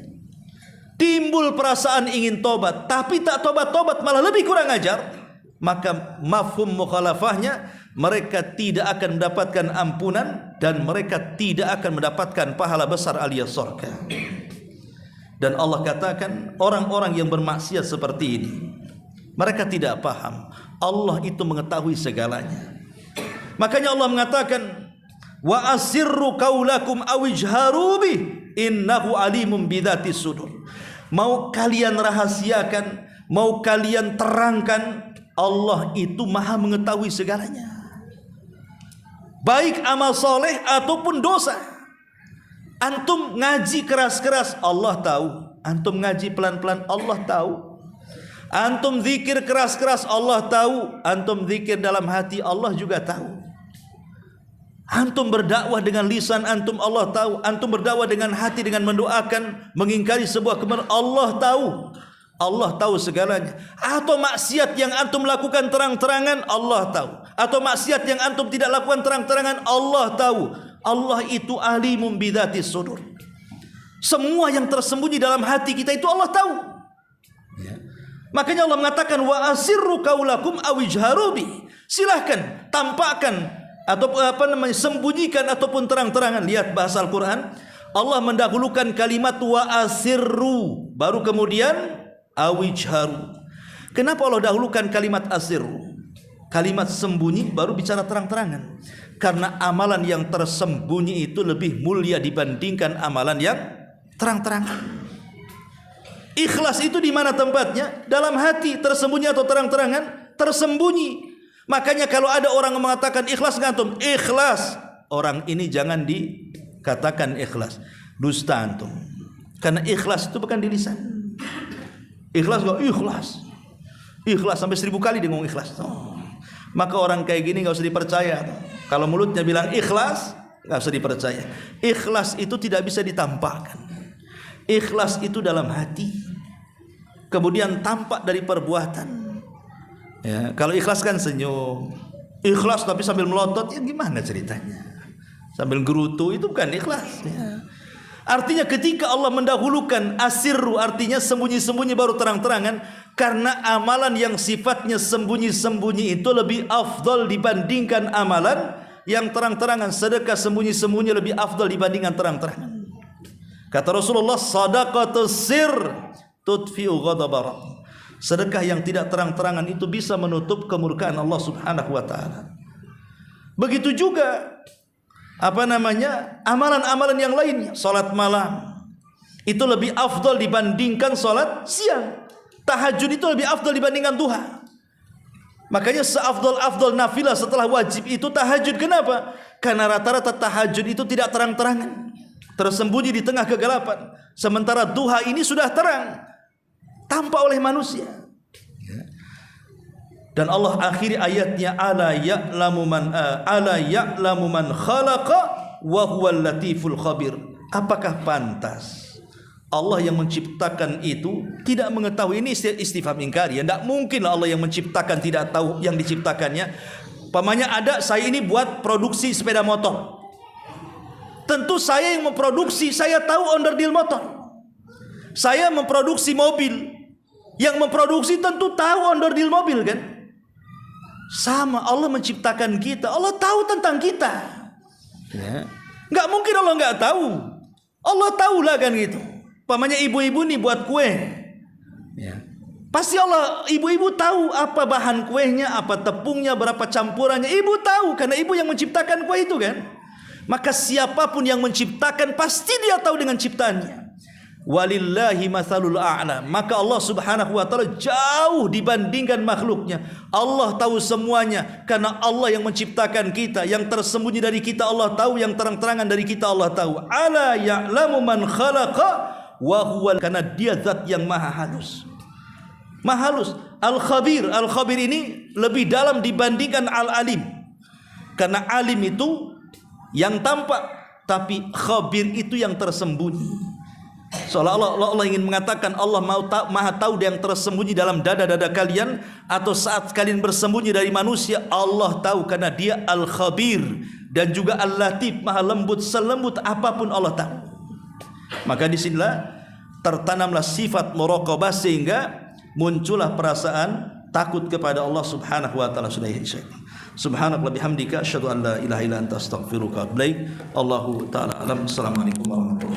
timbul perasaan ingin tobat tapi tak tobat-tobat, malah lebih kurang ajar, maka mafhum mukhalafahnya, mereka tidak akan mendapatkan ampunan dan mereka tidak akan mendapatkan pahala besar alias surga. Dan Allah katakan orang-orang yang bermaksiat seperti ini, mereka tidak paham Allah itu mengetahui segalanya. Makanya Allah mengatakan wa asirru qaulakum aw ijharu bi innahu alimun bidzatis sudur. Mau kalian rahasiakan, mau kalian terangkan, Allah itu maha mengetahui segalanya. Baik amal soleh ataupun dosa. Antum ngaji keras-keras, Allah tahu. Antum ngaji pelan-pelan, Allah tahu. Antum zikir keras-keras, Allah tahu. Antum zikir dalam hati, Allah juga tahu. Antum berdakwah dengan lisan antum, Allah tahu. Antum berdakwah dengan hati dengan mendoakan, mengingkari sebuah kebenaran, Allah tahu. Allah tahu segalanya. Atau maksiat yang antum lakukan terang-terangan, Allah tahu. Atau maksiat yang antum tidak lakukan terang-terangan, Allah tahu. Allah itu alimun bidzatis sudur. Semua yang tersembunyi dalam hati kita itu Allah tahu. Ya. Makanya Allah mengatakan wa asirru qaulakum aw ijharu bi. Silahkan tampakkan atau sembunyikan ataupun terang-terangan. Lihat bahasa Al-Qur'an, Allah mendahulukan kalimat wa asirru, baru kemudian awijharu. Kenapa Allah dahulukan kalimat asirru? Kalimat sembunyi baru bicara terang-terangan. Karena amalan yang tersembunyi itu lebih mulia dibandingkan amalan yang terang-terangan. Ikhlas itu di mana tempatnya? Dalam hati, tersembunyi atau terang-terangan? Tersembunyi. Makanya kalau ada orang yang mengatakan ikhlas antum, ikhlas, orang ini jangan dikatakan ikhlas. Dusta antum. Karena ikhlas itu bukan di lisan. Ikhlas kok ikhlas. Ikhlas sampai 1000 kali dia ngomong ikhlas. Maka orang kayak gini enggak usah dipercaya. Kalau mulutnya bilang ikhlas, enggak usah dipercaya. Ikhlas itu tidak bisa ditampakkan. Ikhlas itu dalam hati. Kemudian tampak dari perbuatan. Ya, kalau ikhlas kan senyum. Ikhlas tapi sambil melotot, ya gimana ceritanya? Sambil gerutu itu bukan ikhlas. Ya. Artinya ketika Allah mendahulukan asirru, artinya sembunyi-sembunyi baru terang-terangan, karena amalan yang sifatnya sembunyi-sembunyi itu lebih afdal dibandingkan amalan yang terang-terangan. Sedekah sembunyi-sembunyi lebih afdal dibandingkan terang-terangan. Kata Rasulullah, sadaqatus sir tudfi'u ghadaba rabb. Sedekah yang tidak terang-terangan itu bisa menutup kemurkaan Allah Subhanahu wa taala. Begitu juga amalan-amalan yang lainnya. Salat malam itu lebih afdal dibandingkan salat siang. Tahajud itu lebih afdal dibandingkan duha. Makanya seafdal-afdal nafilah setelah wajib itu tahajud. Kenapa? Karena rata-rata tahajud itu tidak terang-terangan, tersembunyi di tengah kegelapan. Sementara duha ini sudah terang, tampak oleh manusia. Dan Allah akhiri ayatnya ala ya'lamu man khalaqa wa huwal latiful khabir. Apakah pantas Allah yang menciptakan itu tidak mengetahui? Ini istifham ingkari. Tidak mungkin Allah yang menciptakan tidak tahu yang diciptakannya. Pamannya ada, saya ini buat produksi sepeda motor. Tentu saya yang memproduksi, saya tahu onderdil motor. Saya memproduksi mobil, yang memproduksi tentu tahu onderdil mobil kan? Sama, Allah menciptakan kita, Allah tahu tentang kita. Ya. Nggak mungkin Allah nggak tahu. Allah tahulah kan gitu. Pamannya ibu-ibu nih buat kue. Ya. Pasti ibu-ibu tahu apa bahan kuenya, apa tepungnya, berapa campurannya. Ibu tahu karena ibu yang menciptakan kue itu kan. Maka siapapun yang menciptakan pasti dia tahu dengan ciptaannya. Walillahi matsalul a'la. Maka Allah Subhanahu wa taala jauh dibandingkan makhluknya. Allah tahu semuanya karena Allah yang menciptakan kita, yang tersembunyi dari kita Allah tahu, yang terang-terangan dari kita Allah tahu. Ala ya'lamu man khalaqa wa huwa, karena dia zat yang maha halus. Maha halus. Al-Khabir. Al-Khabir ini lebih dalam dibandingkan Al-Alim. Karena alim itu yang tampak, tapi khabir itu yang tersembunyi. Seolah-olah Allah ingin mengatakan Allah maha tahu yang tersembunyi dalam dada-dada kalian, atau saat kalian bersembunyi dari manusia, Allah tahu karena dia Al-Khabir. Dan juga Al-Latif, maha lembut, selembut apapun Allah tahu. Maka disinilah tertanamlah sifat muraqabah sehingga muncullah perasaan takut kepada Allah Subhanahu wa taala. Subhanakallah bihamdika asyhadu an la ilaha illa anta astaghfiruka wa atubu ilaik. Allahu taala alam. Assalamualaikum warahmatullahi wabarakatuh.